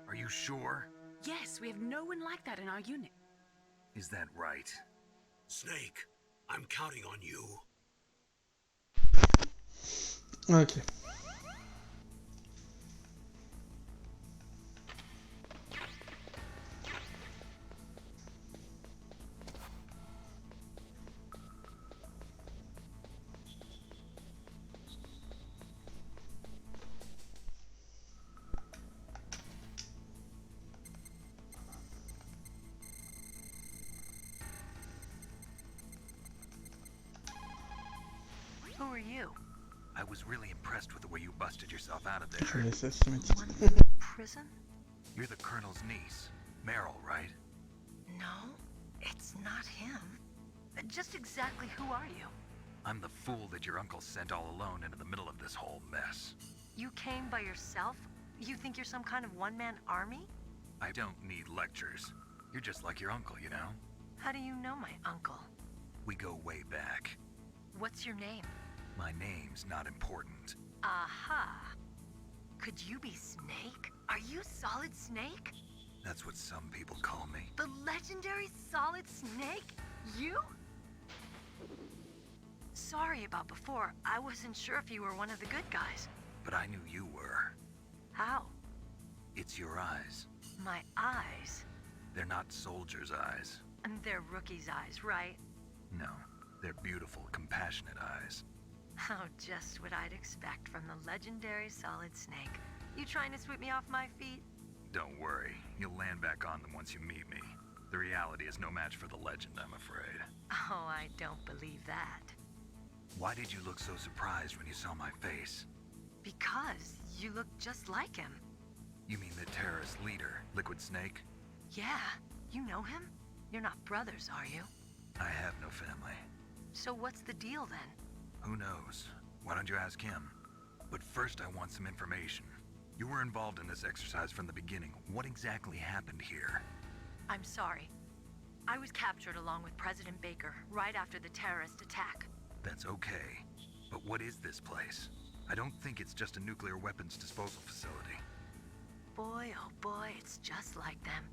Are you sure? Yes, we have no one like that in our unit. Is that right? Snake, I'm counting on you. Ok. Who are you? I was really impressed with the way you busted yourself out of Je there. laisse la cinématique. Prison? You're the Colonel's niece, Meryl, right? No, it's not him. Just exactly who are you? I'm the fool that your uncle sent all alone into the middle of this whole mess. You came by yourself? You think you're some kind of one-man army? I don't need lectures. You're just like your uncle, you know? How do you know my uncle? We go way back. What's your name? My name's not important. Aha. Could you be Snake? Are you Solid Snake? That's what some people call me. The legendary Solid Snake? You? Sorry about before. I wasn't sure if you were one of the good guys. But I knew you were. How? It's your eyes. My eyes? They're not soldiers' eyes. And they're rookies' eyes, right? No, they're beautiful, compassionate eyes. Oh, just what I'd expect from the legendary Solid Snake. You trying to sweep me off my feet? Don't worry, you'll land back on them once you meet me. The reality is no match for the legend, I'm afraid. Oh, I don't believe that. Why did you look so surprised when you saw my face? Because you look just like him. You mean the terrorist leader, Liquid Snake? Yeah, You know him? You're not brothers, are you? I have no family. So what's the deal then? Who knows? Why don't you ask him? But first I want some information. You were involved in this exercise from the beginning. What exactly happened here? I'm sorry. I was captured along with President Baker right after the terrorist attack. That's okay. But what is this place? I don't think it's just a nuclear weapons disposal facility. Boy, oh boy, it's just like them.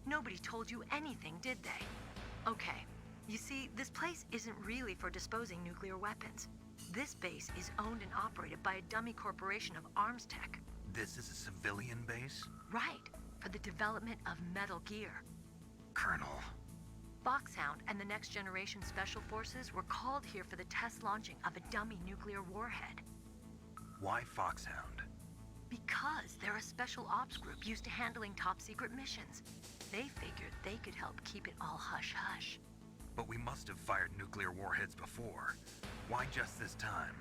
Nobody told you anything, did they? Okay, you see, this place isn't really for disposing nuclear weapons. This base is owned and operated by a dummy corporation of arms tech. This is a civilian base? Right, for the development of Metal Gear. Colonel. Foxhound and the Next Generation Special Forces were called here for the test launching of a dummy nuclear warhead. Why Foxhound? Because they're a special ops group used to handling top-secret missions. They figured they could help keep it all hush-hush. But we must have fired nuclear warheads before. Why just this time?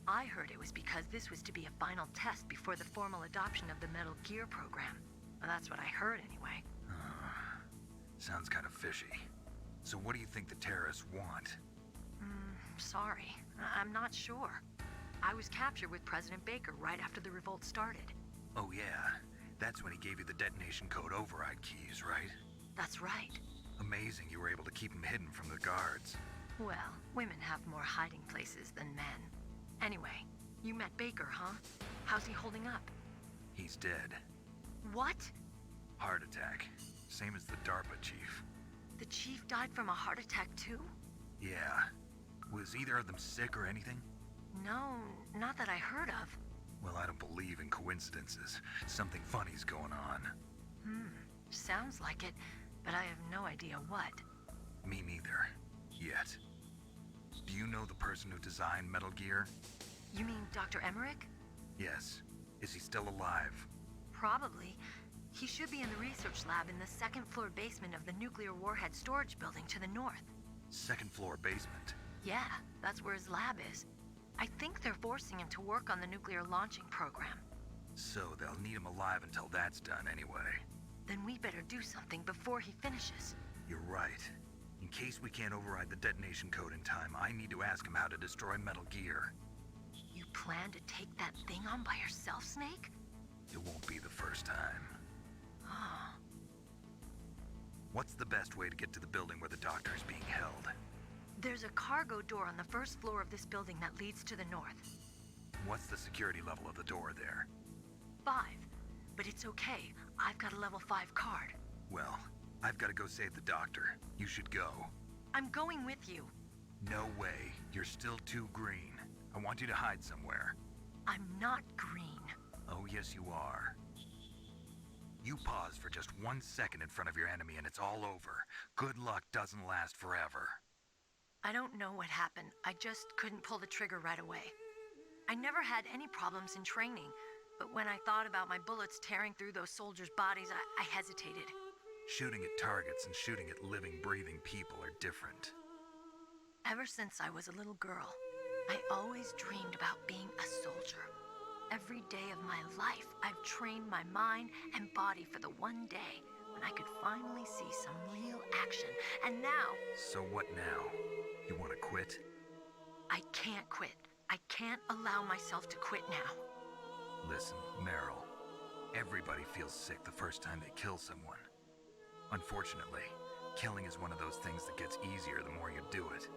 I heard it was because this was to be a final test before the formal adoption of the Metal Gear program. Well, that's what I heard anyway. Sounds kind of fishy. So what do you think the terrorists want? Sorry, I'm not sure. I was captured with President Baker right after the revolt started. Oh yeah, that's when he gave you the detonation code override keys, right? That's right. Amazing you were able to keep him hidden from the guards. Well, women have more hiding places than men. Anyway, you met Baker, huh? How's he holding up? He's dead. What? Heart attack. Same as the DARPA chief. The chief died from a heart attack too? Yeah. Was either of them sick or anything? No, not that I heard of. Well, I don't believe in coincidences. Something funny's going on. Sounds like it, but I have no idea what. Me neither. Yet. Do you know the person who designed Metal Gear? You mean Dr. Emmerich? Yes. Is he still alive? Probably. He should be in the research lab in the second-floor basement of the nuclear warhead storage building to the north. Second-floor basement? Yeah, that's where his lab is. I think they're forcing him to work on the nuclear launching program. So they'll need him alive until that's done anyway. Then we better do something before he finishes. You're right. In case we can't override the detonation code in time, I need to ask him how to destroy Metal Gear. You plan to take that thing on by yourself, Snake? It won't be the first time. Oh. What's the best way to get to the building where the doctor is being held? There's a cargo door on the first floor of this building that leads to the north. What's the security level of the door there? 5. But it's okay. I've got a level 5 card. Well, I've got to go save the doctor. You should go. I'm going with you. No way. You're still too green. I want you to hide somewhere. I'm not green. Oh, yes, you are. You pause for just 1 second in front of your enemy and it's all over. Good luck doesn't last forever. I don't know what happened. I just couldn't pull the trigger right away. I never had any problems in training, but when I thought about my bullets tearing through those soldiers' bodies, I hesitated. Shooting at targets and shooting at living, breathing people are different. Ever since I was a little girl, I always dreamed about being a soldier. Every day of my life, I've trained my mind and body for the one day when I could finally see some real action, and now... So what now? You want to quit? I can't quit. I can't allow myself to quit now. Listen, Meryl. Everybody feels sick the first time they kill someone. Unfortunately, killing is one of those things that gets easier the more you do it.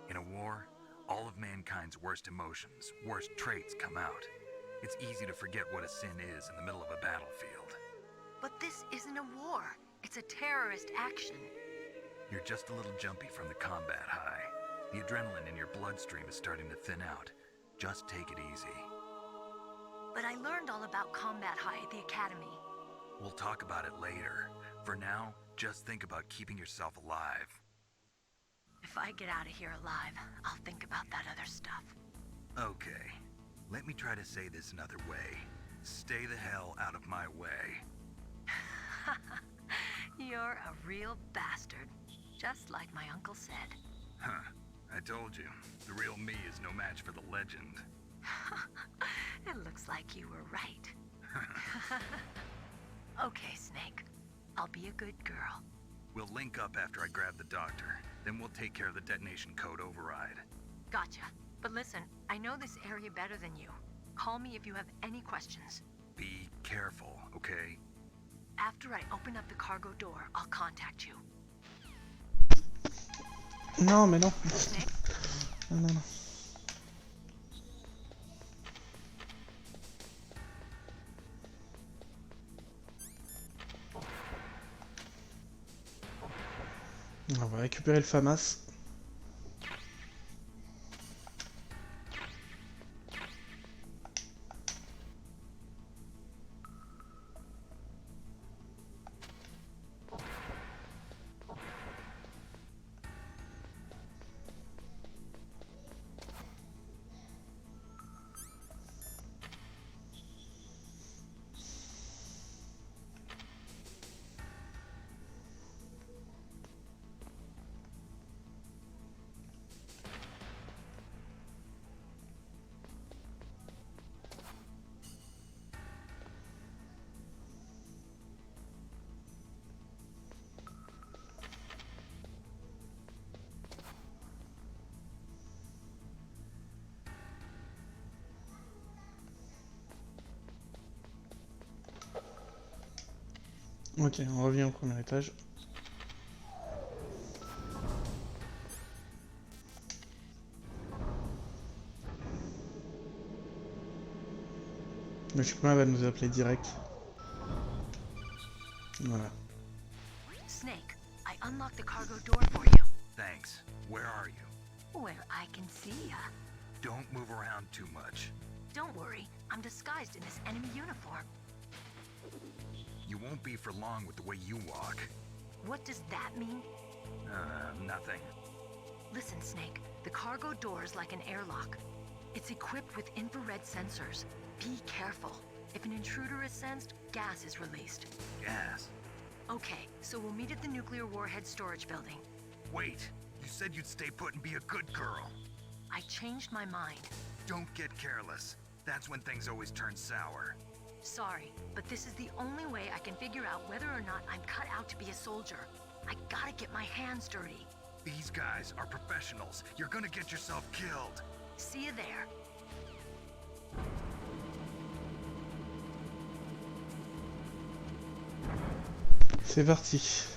In a war, all of mankind's worst emotions, worst traits come out. It's easy to forget what a sin is in the middle of a battlefield. But this isn't a war. It's a terrorist action. You're just a little jumpy from the combat high. The adrenaline in your bloodstream is starting to thin out. Just take it easy. But I learned all about combat high at the academy. We'll talk about it later. For now, just think about keeping yourself alive. If I get out of here alive, I'll think about that other stuff. Okay. Let me try to say this another way. Stay the hell out of my way. You're a real bastard. Just like my uncle said. Huh. I told you. The real me is no match for the legend. It looks like you were right. Okay, Snake. I'll be a good girl. We'll link up after I grab the doctor. Then we'll take care of the detonation code override. Gotcha. But listen, I know this area better than you. Call me if you have any questions. Be careful, okay? After I open up the cargo door, I'll contact you. Non, mais non. Non, non, non. On va récupérer le FAMAS. Ok, on revient au premier étage. Le chemin va nous appeler direct. Voilà. Snake, I unlocked the cargo door for you. Thanks. Where are you? Where I can see ya. Don't move around too much. Don't worry, I'm disguised in this enemy uniform. You won't be for long with the way you walk. What does that mean? Nothing. Listen, Snake, the cargo door is like an airlock. It's equipped with infrared sensors. Be careful. If an intruder is sensed, gas is released. Gas? Okay, so we'll meet at the nuclear warhead storage building. Wait, you said you'd stay put and be a good girl. I changed my mind. Don't get careless. That's when things always turn sour. Sorry, but this is the only way I can figure out whether or not I'm cut out to be a soldier. I gotta get my hands dirty. These guys are professionals. You're gonna get yourself killed. See you there. C'est parti.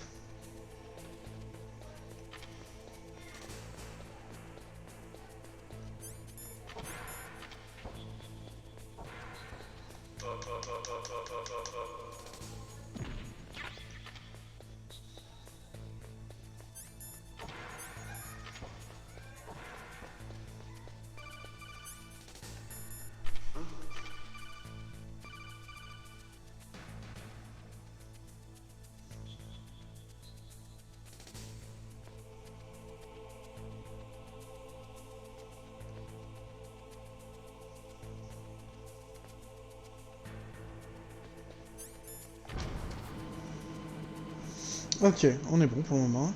Ok, on est bon pour le moment.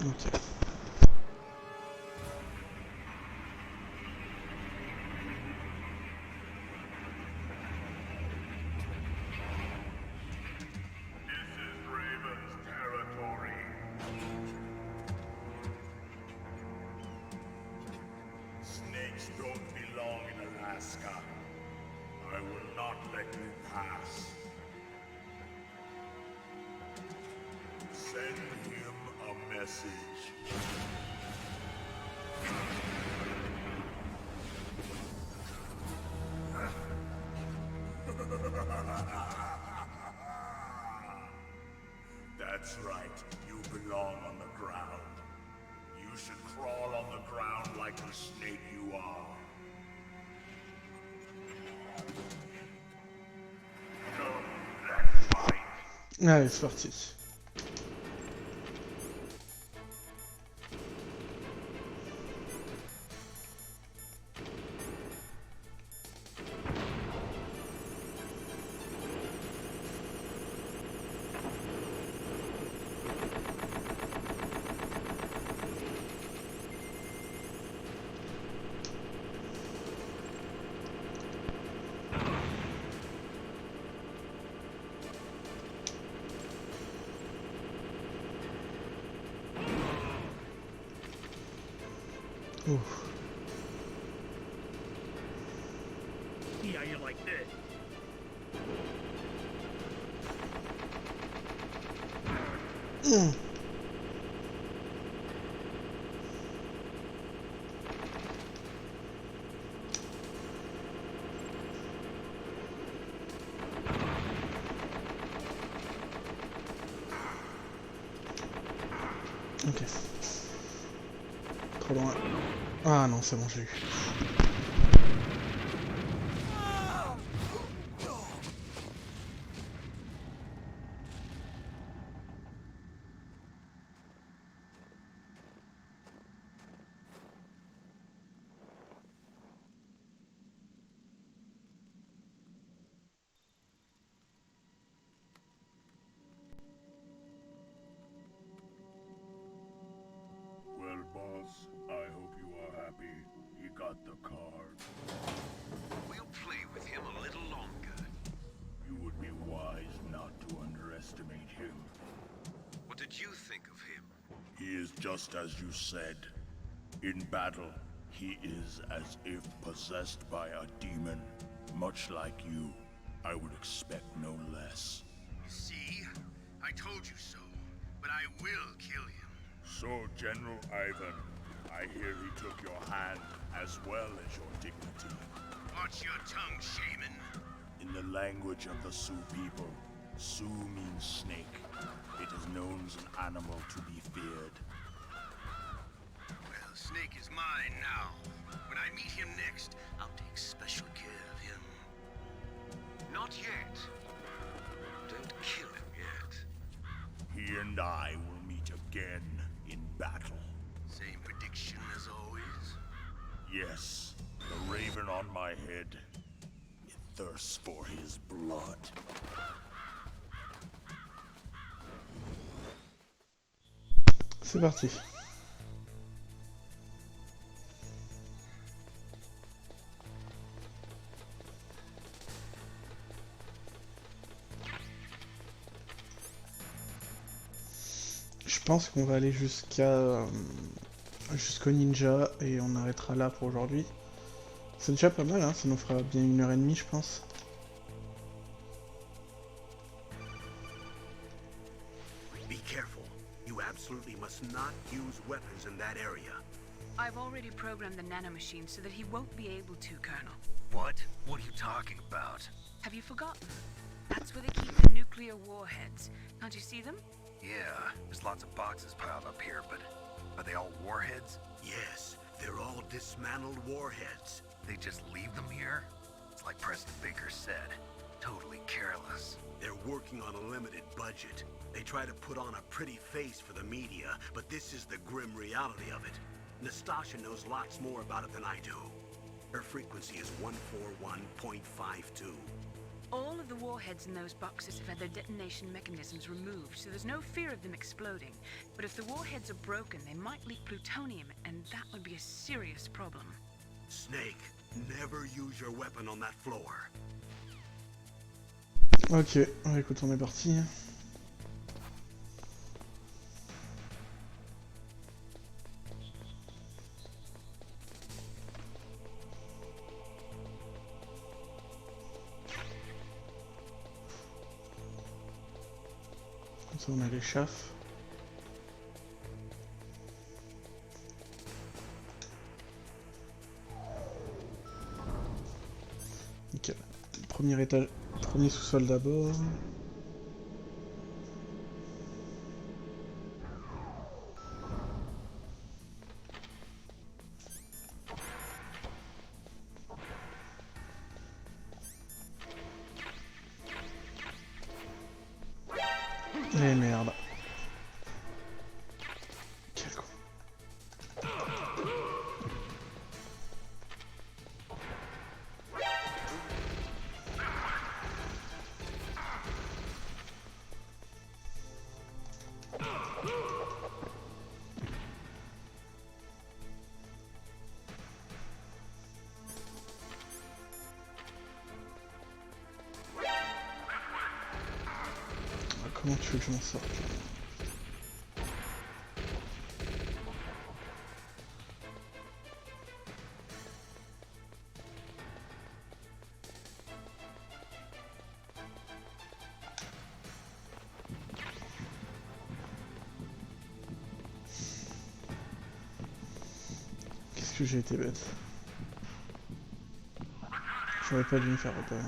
Ok. Snakes don't belong in Alaska. I will not let you pass. Send him a message. That's right. You belong on the ground. You should crawl on the ground like the snake you are. Allez, c'est parti. Ouh. Yeah, you like this. Ok. Trop loin. Ah non, c'est bon, j'ai eu. Well, boss, I hope you are happy. He got the card. We'll play with him a little longer. You would be wise not to underestimate him. What did you think of him? He is just as you said. In battle, he is as if possessed by a demon. Much like you, I would expect no less. See? I told you so. But I will kill him. So, General Ivan, I hear he took your hand as well as your dignity. Watch your tongue, shaman. In the language of the Sioux people, Sioux means snake. It is known as an animal to be feared. Well, Snake is mine now. When I meet him next, I'll take special care of him. Not yet. Don't kill him yet. He and I will meet again in battle. Same prediction as always? Yes, the raven on my head. It thirsts for his blood. C'est parti. Je pense qu'on va aller jusqu'au ninja et on arrêtera là pour aujourd'hui. C'est déjà pas mal, hein, ça nous fera bien 1h30 je pense. Be careful. You absolutely must not use weapons in that area. I've already programmed the nanomachine so that he won't be able to, Colonel. What? What are you talking about? Have you forgotten? That's where they keep the nuclear warheads. Can't you see them? Yeah, there's lots of boxes piled up here, but are they all warheads? Yes, they're all dismantled warheads. They just leave them here? It's like President Baker said, totally careless. They're working on a limited budget. They try to put on a pretty face for the media, but this is the grim reality of it. Nastasha knows lots more about it than I do. Her frequency is 141.52. All of the warheads in those boxes have had their detonation mechanisms removed, so there's no fear of them exploding. But if the warheads are broken, they might leak plutonium, and that would be a serious problem. Snake, never use your weapon on that floor. Ok, écoute, on est parti. Comme ça on a l'échaffe. Nickel. Premier étage, premier sous-sol d'abord. Eh merde. Quel con. Comment tu veux que je m'en sorte là ? Qu'est-ce que j'ai été bête. J'aurais pas dû me faire repérer. Ouais.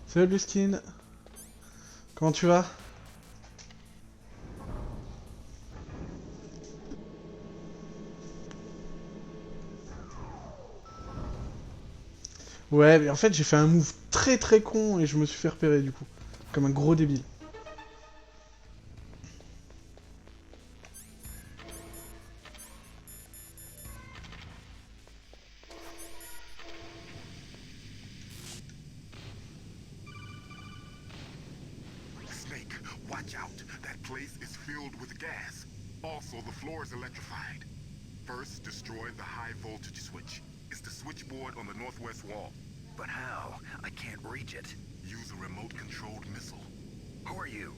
Salut Luskin. Comment tu vas? Ouais, mais en fait j'ai fait un move très con et je me suis fait repérer du coup. Comme un gros débile. Snake, watch out. That place is filled with gas. Also, the floor is electrified. First, destroy the high voltage switch. It's the switchboard on the northwest wall. But how? I can't reach it. Use a remote-controlled missile. Who are you?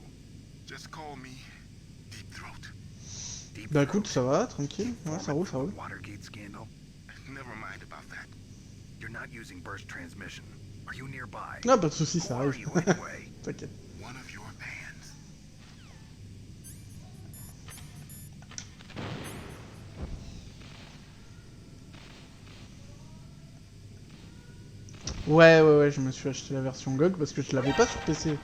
Just call me Deep Throat. Bah écoute, ça va, tranquille. Ouais, ça roule, ça roule. Watergate scandal? Never mind about that. You're not using burst transmission. Are you nearby? Ah, pas de soucis, ça Who are arrive. you anyway? T'inquiète. One of your bands. Ouais, je me suis acheté la version GOG parce que je l'avais pas sur PC.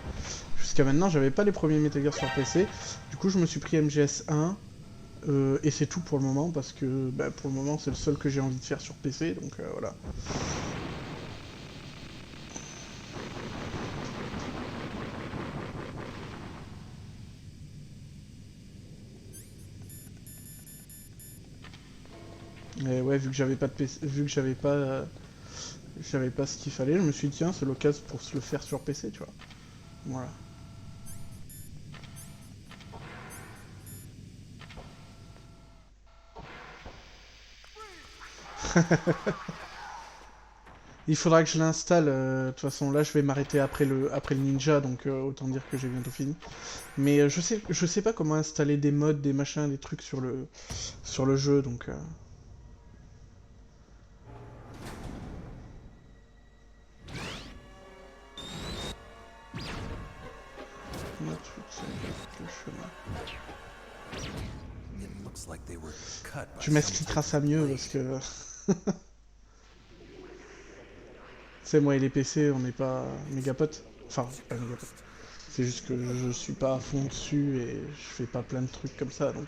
Jusqu'à maintenant, j'avais pas les premiers Metal Gear sur PC. Du coup, je me suis pris MGS1. Et c'est tout pour le moment parce que bah, pour le moment, c'est le seul que j'ai envie de faire sur PC. Donc voilà. Et ouais, vu que j'avais pas de PC, vu que j'avais pas ce qu'il fallait, je me suis dit tiens, c'est l'occasion pour se le faire sur PC, tu vois. Voilà. Il faudra que je l'installe, de toute façon là je vais m'arrêter après le ninja, donc autant dire que j'ai bientôt fini. Mais je sais pas comment installer des mods, des machins, des trucs sur le jeu, donc... Tu m'expliqueras ça mieux parce que... C'est moi et les PC, on n'est pas méga potes. Enfin, pas méga potes. C'est juste que je suis pas à fond dessus et je fais pas plein de trucs comme ça, donc...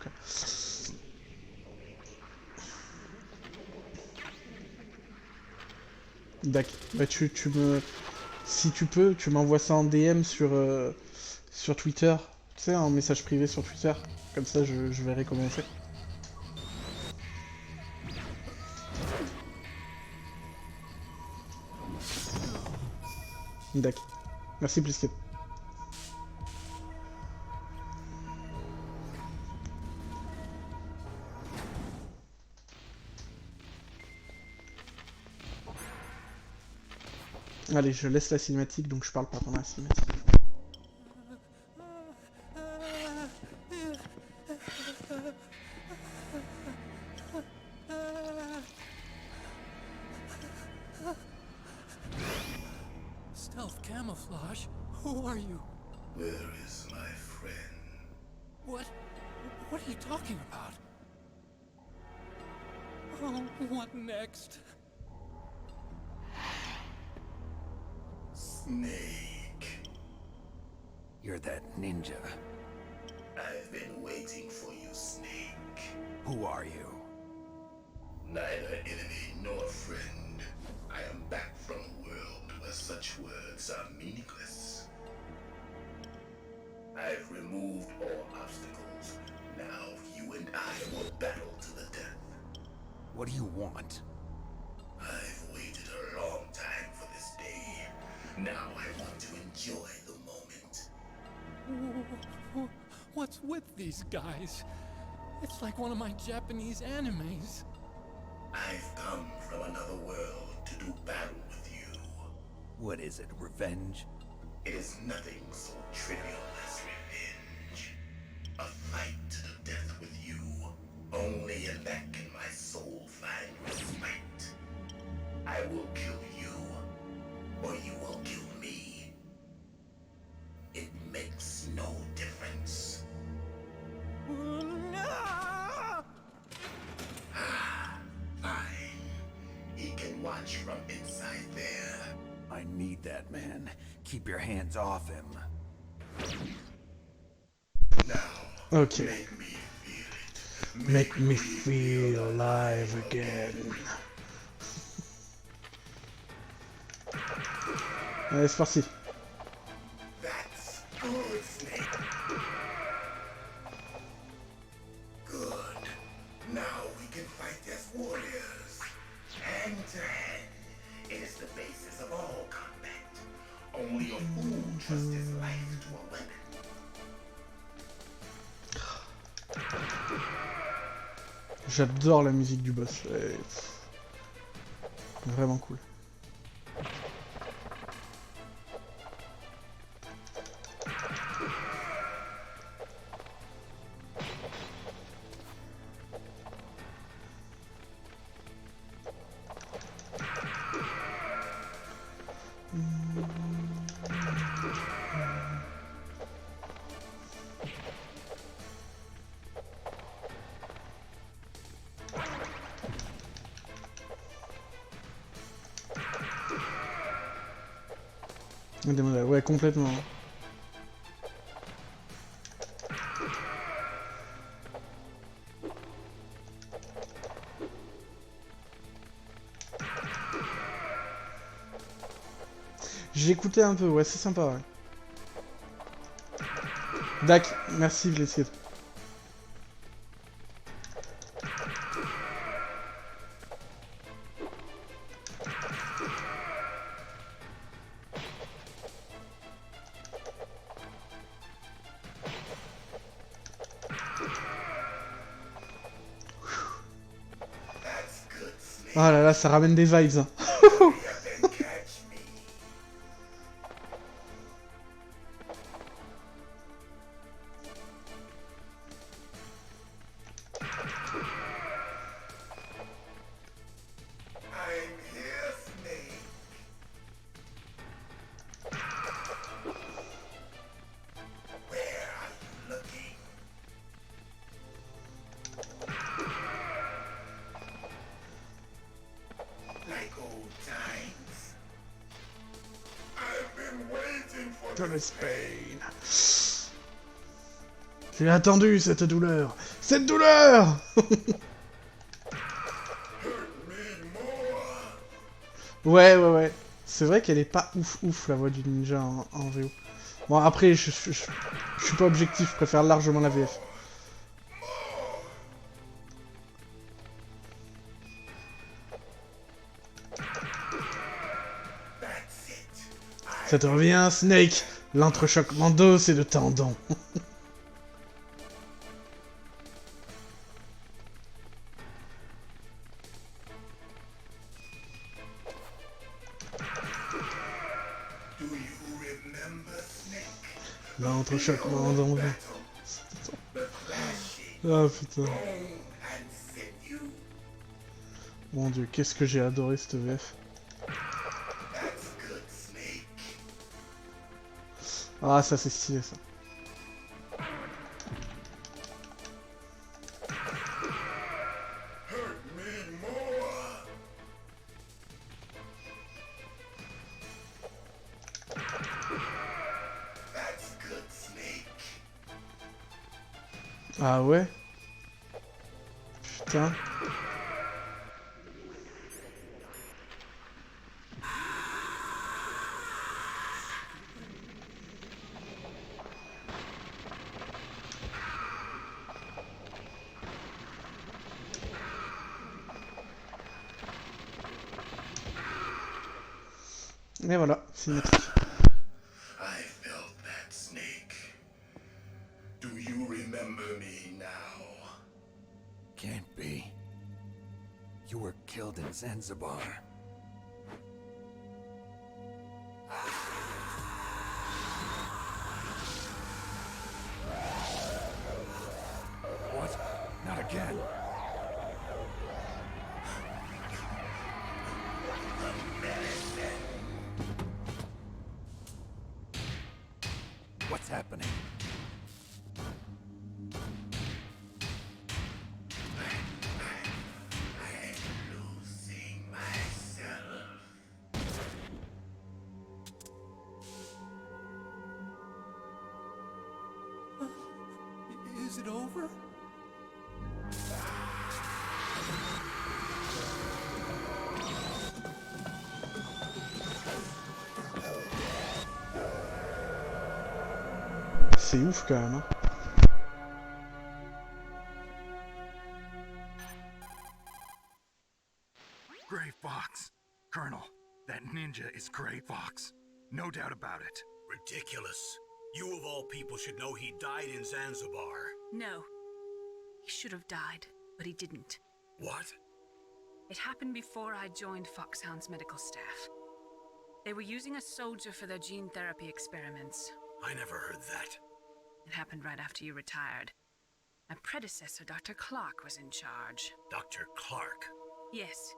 D'accord. Bah tu me... Si tu peux, tu m'envoies ça en DM sur Twitter. Tu sais, en message privé sur Twitter. Comme ça, je verrai comment on fait. D'accord. Merci Plisket. Allez, je laisse la cinématique, donc je parle pas pendant la cinématique. Stealth camouflage? Who are you? Where is my friend? What are you talking about? Oh, what next? Snake. You're that ninja. I've been waiting for you, Snake. Who are you? Neither enemy nor friend. I am back from a world where such words are meaningless. I've removed all obstacles. Now you and I will battle to the death. What do you want? I've waited a long time for this day. Now I want to enjoy the moment. What's with these guys? It's like one of my Japanese animes. I've come from another world to do battle with you. What is it, revenge? It is nothing so trivial as revenge. A fight to the death with you. watch from inside there. I need that man. Keep your hands off him. Ok. Make me feel alive again. Allez, c'est parti. That's good, Snake. Good. Now we can fight as warriors. Hand to hand. It is the basis of all combat. Only a fool trusts his life to a weapon. J'adore la musique du boss. Vraiment cool. Ouais, complètement. J'ai écouté un peu, ouais, c'est sympa, ouais. Dac, merci Blessed. Oh là là, ça ramène des vibes. Hein. Thomas Paine. J'ai attendu cette douleur. Cette douleur. Ouais. C'est vrai qu'elle est pas ouf la voix du ninja en VO. Bon après je suis pas objectif, je préfère largement la VF. Ça te revient, Snake? L'entrechoquement d'os et de tendons. L'entrechoquement d'os. Ah putain. Mon dieu, qu'est-ce que j'ai adoré cette VF. Ah, ça c'est stylé ça. Ah ouais? Putain. Et voilà, cinématique. I felt that, Snake. Do you remember me now? Can't be. You were killed in Zanzibar. What? Not again. What's happening? I'm losing myself. it over? C'est ouf quand même, hein. Gray Fox. Colonel, that ninja is Gray Fox. No doubt about it. Ridiculous. You of all people should know he died in Zanzibar. No. He should have died, but he didn't. What? It happened before I joined Foxhound's medical staff. They were using a soldier for their gene therapy experiments. I never heard that. It happened right after you retired. My predecessor, Dr. Clark, was in charge. Dr. Clark? Yes.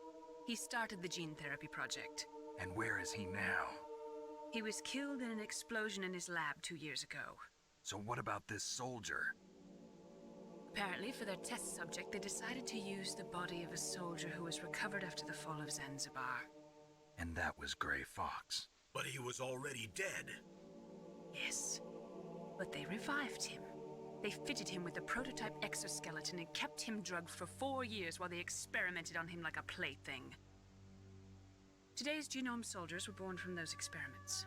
He started the gene therapy project. And where is he now? He was killed in an explosion in his lab 2 years ago. So what about this soldier? Apparently, for their test subject, they decided to use the body of a soldier who was recovered after the fall of Zanzibar. And that was Gray Fox. But he was already dead. Yes. But they revived him. They fitted him with a prototype exoskeleton and kept him drugged for 4 years while they experimented on him like a plaything. Today's genome soldiers were born from those experiments.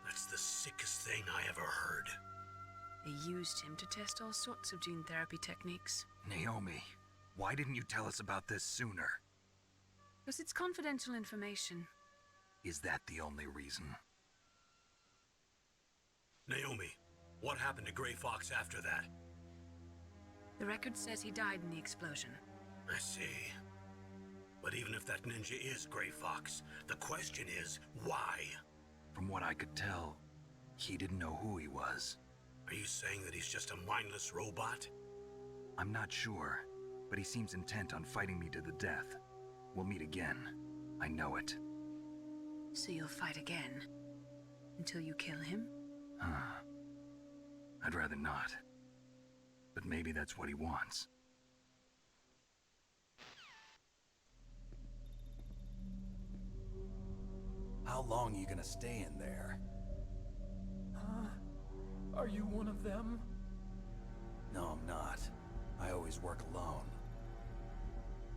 That's the sickest thing I ever heard. They used him to test all sorts of gene therapy techniques. Naomi, why didn't you tell us about this sooner? Because it's confidential information. Is that the only reason? Naomi, what happened to Gray Fox after that? The record says he died in the explosion. I see. But even if that ninja is Gray Fox, the question is, why? From what I could tell, he didn't know who he was. Are you saying that he's just a mindless robot? I'm not sure, but he seems intent on fighting me to the death. We'll meet again. I know it. So you'll fight again? Until you kill him? I'd rather not. But maybe that's what he wants. How long are you gonna stay in there? Are you one of them? No, I'm not. I always work alone.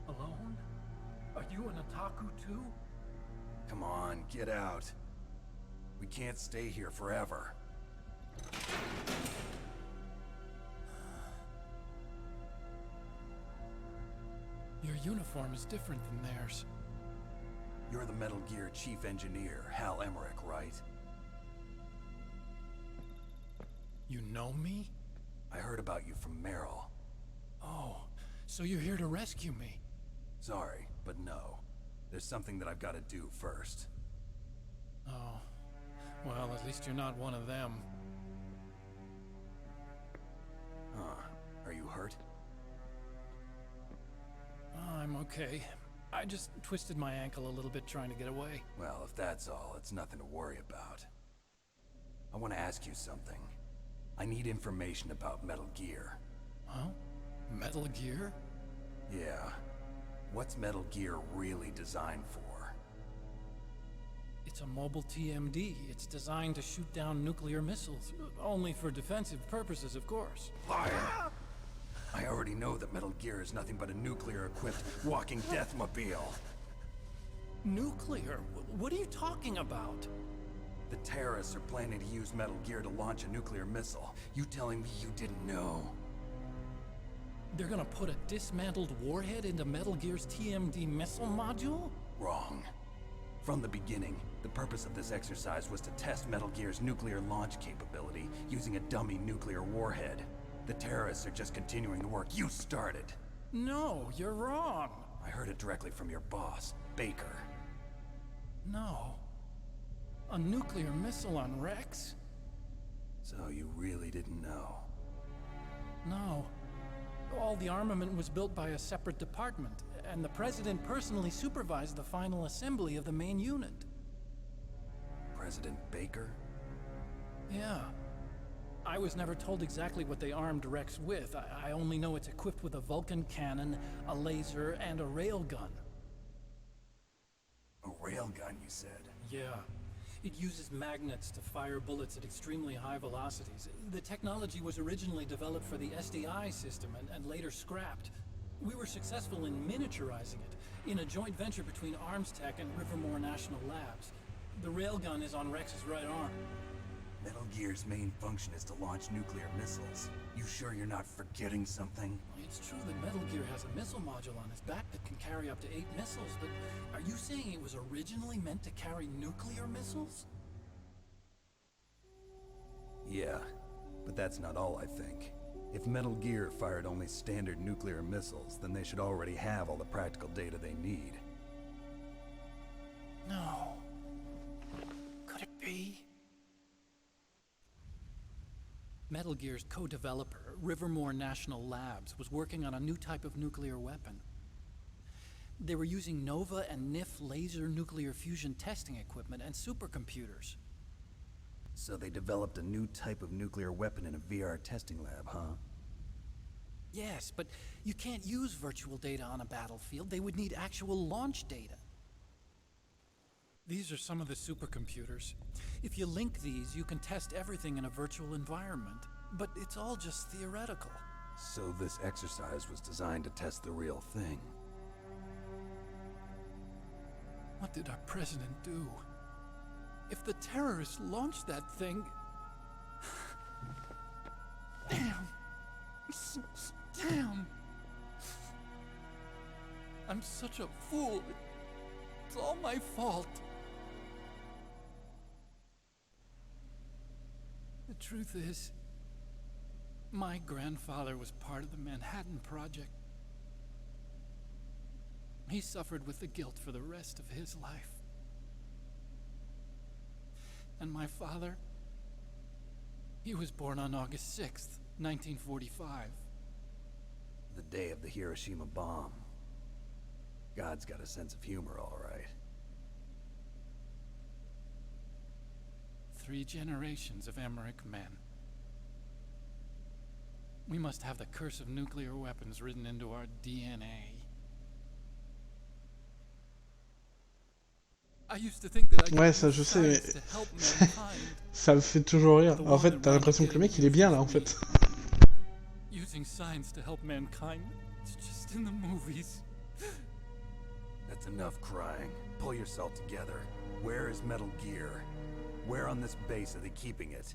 Alone? Are you an otaku too? Come on, get out. We can't stay here forever. Your uniform is different than theirs. You're the Metal Gear Chief Engineer, Hal Emmerich, right? You know me? I heard about you from Meryl. Oh, so you're here to rescue me? Sorry, but no. There's something that I've got to do first. Oh. Well, at least you're not one of them. Huh. Are you hurt? I'm okay. I just twisted my ankle a little bit trying to get away. Well, if that's all, it's nothing to worry about. I want to ask you something. I need information about Metal Gear. Huh? Metal Gear? Yeah. What's Metal Gear really designed for? It's a mobile TMD. It's designed to shoot down nuclear missiles. Only for defensive purposes, of course. Liar! I already know that Metal Gear is nothing but a nuclear-equipped walking deathmobile. Nuclear? What are you talking about? The terrorists are planning to use Metal Gear to launch a nuclear missile. You telling me you didn't know? They're gonna put a dismantled warhead into Metal Gear's TMD missile module? Wrong. From the beginning, the purpose of this exercise was to test Metal Gear's nuclear launch capability using a dummy nuclear warhead. The terrorists are just continuing the work you started. No, you're wrong. I heard it directly from your boss, Baker. No. A nuclear missile on Rex? So you really didn't know? No. All the armament was built by a separate department, and the President personally supervised the final assembly of the main unit. President Baker? Yeah. I was never told exactly what they armed Rex with. I only know it's equipped with a Vulcan cannon, a laser, and a railgun. A railgun, you said? Yeah. It uses magnets to fire bullets at extremely high velocities. The technology was originally developed for the SDI system and later scrapped. We were successful in miniaturizing it in a joint venture between ArmsTech and Rivermore National Labs. The railgun is on Rex's right arm. Metal Gear's main function is to launch nuclear missiles. You sure you're not forgetting something? It's true that Metal Gear has a missile module on its back that can carry up to 8 missiles, but are you saying it was originally meant to carry nuclear missiles? Yeah, but that's not all I think. If Metal Gear fired only standard nuclear missiles, then they should already have all the practical data they need. No. Could it be? Metal Gear's co-developer, Rivermore National Labs, was working on a new type of nuclear weapon. They were using NOVA and NIF laser nuclear fusion testing equipment and supercomputers. So they developed a new type of nuclear weapon in a VR testing lab, huh? Yes, but you can't use virtual data on a battlefield. They would need actual launch data. These are some of the supercomputers. If you link these, you can test everything in a virtual environment. But it's all just theoretical. So this exercise was designed to test the real thing. What did our president do? If the terrorists launched that thing... Damn! Damn! I'm such a fool. It's all my fault. The truth is, my grandfather was part of the Manhattan Project. He suffered with the guilt for the rest of his life. And my father, he was born on August 6th, 1945. The day of the Hiroshima bomb. God's got a sense of humor, all right. 3 generations of Emmerich men. We must have the curse of nuclear weapons written into our DNA. Ouais, ça je sais, mais ça me fait toujours rire. En fait, t'as l'impression que le mec il est bien là en fait. Using science to help mankind. It's just in the movies. That's enough crying. Pull yourself together. Where is Metal Gear? Where on this base are they keeping it?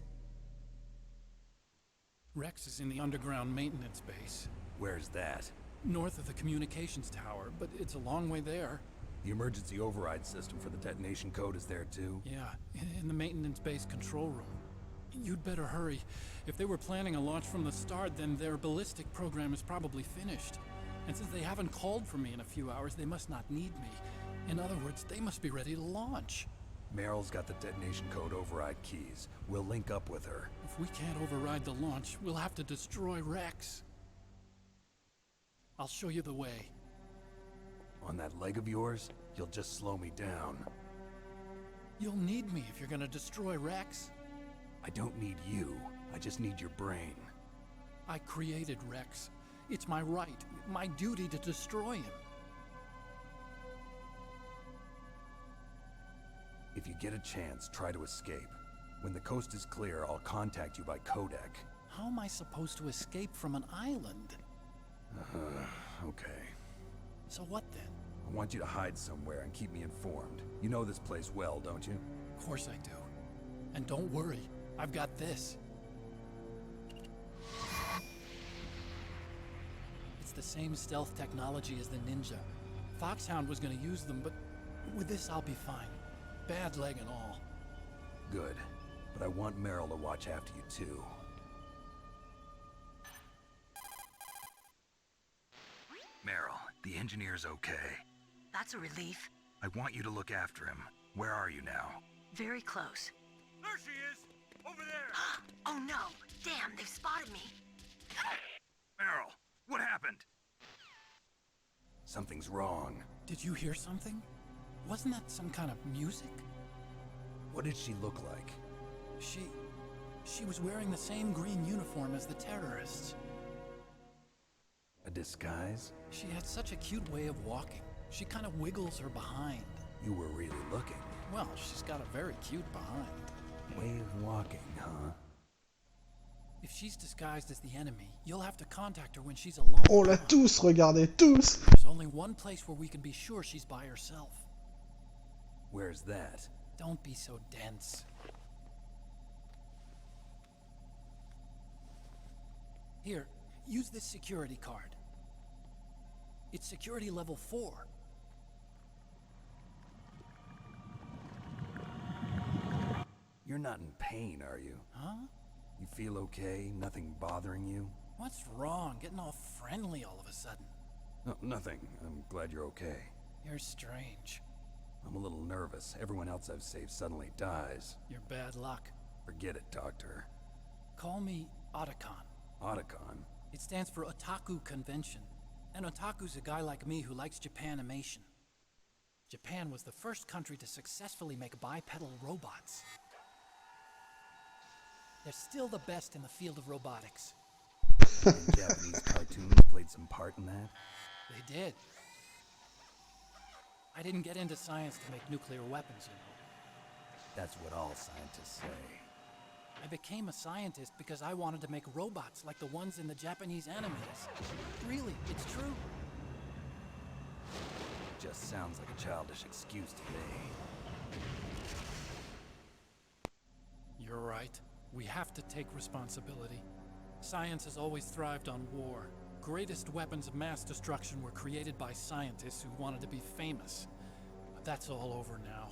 Rex is in the underground maintenance base. Where's that? North of the communications tower, but it's a long way there. The emergency override system for the detonation code is there too? Yeah, in the maintenance base control room. You'd better hurry. If they were planning a launch from the start, then their ballistic program is probably finished. And since they haven't called for me in a few hours, they must not need me. In other words, they must be ready to launch. Meryl's got the detonation code override keys. We'll link up with her. If we can't override the launch, we'll have to destroy Rex. I'll show you the way. On that leg of yours, you'll just slow me down. You'll need me if you're gonna destroy Rex. I don't need you. I just need your brain. I created Rex. It's my right, my duty to destroy him. If you get a chance, try to escape. When the coast is clear, I'll contact you by codec. How am I supposed to escape from an island? Okay. So what then? I want you to hide somewhere and keep me informed. You know this place well, don't you? Of course I do. And don't worry, I've got this. It's the same stealth technology as the Ninja. Foxhound was gonna use them, but with this I'll be fine. Bad leg and all. Good. But I want Meryl to watch after you too. Meryl, the engineer's okay. That's a relief. I want you to look after him. Where are you now? Very close. There she is! Over there! Oh no! Damn, they've spotted me! Meryl, what happened? Something's wrong. Did you hear something? Wasn't that some kind of music? What did she look like? She was wearing the same green uniform as the terrorists. A disguise? She had such a cute way of walking. She kind of wiggles her behind. You were really looking. Well, she's got a very cute behind. Way of walking, huh? If she's disguised as the enemy, you'll have to contact her when she's alone. On l'a tous regardé, tous. There's only one place where we can be sure she's by herself. Where's that? Don't be so dense. Here, use this security card. It's security level 4. You're not in pain, are you? Huh? You feel okay? Nothing bothering you? What's wrong? Getting all friendly all of a sudden. No, nothing. I'm glad you're okay. You're strange. I'm a little nervous. Everyone else I've saved suddenly dies. You're bad luck. Forget it, Doctor. Call me Otacon. Otacon? It stands for Otaku Convention. An otaku's a guy like me who likes Japanimation. Japan was the first country to successfully make bipedal robots. They're still the best in the field of robotics. And Japanese cartoons played some part in that? They did. I didn't get into science to make nuclear weapons, you know. That's what all scientists say. I became a scientist because I wanted to make robots like the ones in the Japanese animes. Really, it's true. Just sounds like a childish excuse to me. You're right. We have to take responsibility. Science has always thrived on war. Greatest weapons of mass destruction were created by scientists who wanted to be famous. But that's all over now.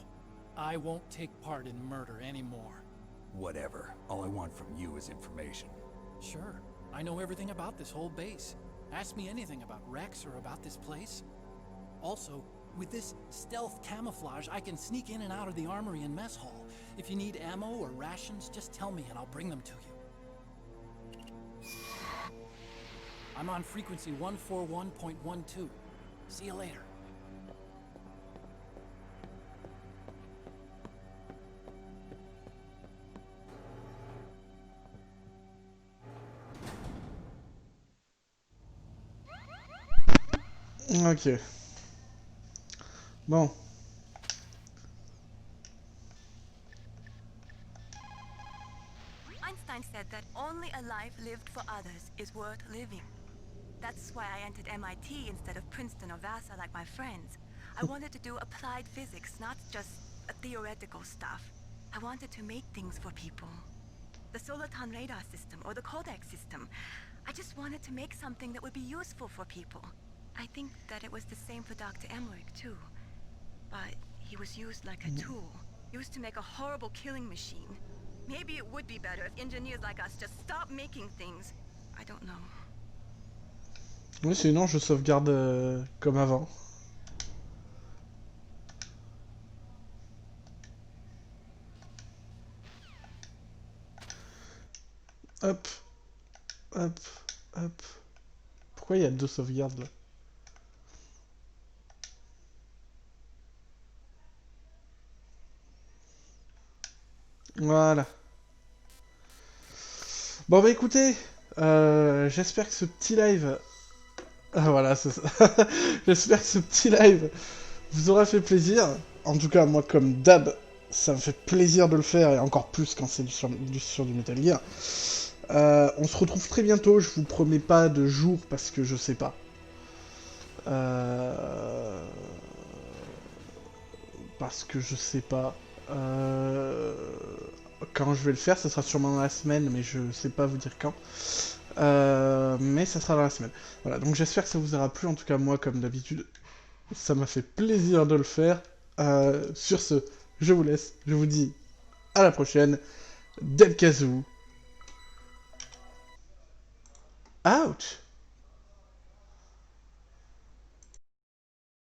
I won't take part in murder anymore. Whatever. All I want from you is information. Sure. I know everything about this whole base. Ask me anything about Rex or about this place. Also, with this stealth camouflage, I can sneak in and out of the armory and mess hall. If you need ammo or rations, just tell me and I'll bring them to you. I'm on frequency 141.12. See you later. Ok. Bon. Einstein said that only a life lived for others is worth living. That's why I entered MIT instead of Princeton or Vassar like my friends. I wanted to do applied physics, not just theoretical stuff. I wanted to make things for people. The Soliton radar system or the Codex system. I just wanted to make something that would be useful for people. I think that it was the same for Dr. Emmerich too. But he was used like a tool, used to make a horrible killing machine. Maybe it would be better if engineers like us just stopped making things. I don't know. Oui, sinon je sauvegarde comme avant. Hop, hop, hop. Pourquoi il y a 2 sauvegardes là? Voilà. Bon bah écoutez, j'espère que ce petit live... Ah voilà, c'est ça. J'espère que ce petit live vous aura fait plaisir. En tout cas, moi comme d'hab, ça me fait plaisir de le faire, et encore plus quand c'est sur du Metal Gear. On se retrouve très bientôt, je vous promets pas de jour parce que je sais pas. Parce que je sais pas. Quand je vais le faire, ça sera sûrement dans la semaine, mais je sais pas vous dire quand. Mais ça sera dans la semaine. Voilà, donc j'espère que ça vous aura plu. En tout cas, moi, comme d'habitude, ça m'a fait plaisir de le faire. Sur ce, je vous laisse. Je vous dis à la prochaine. Del Kazoo. Out.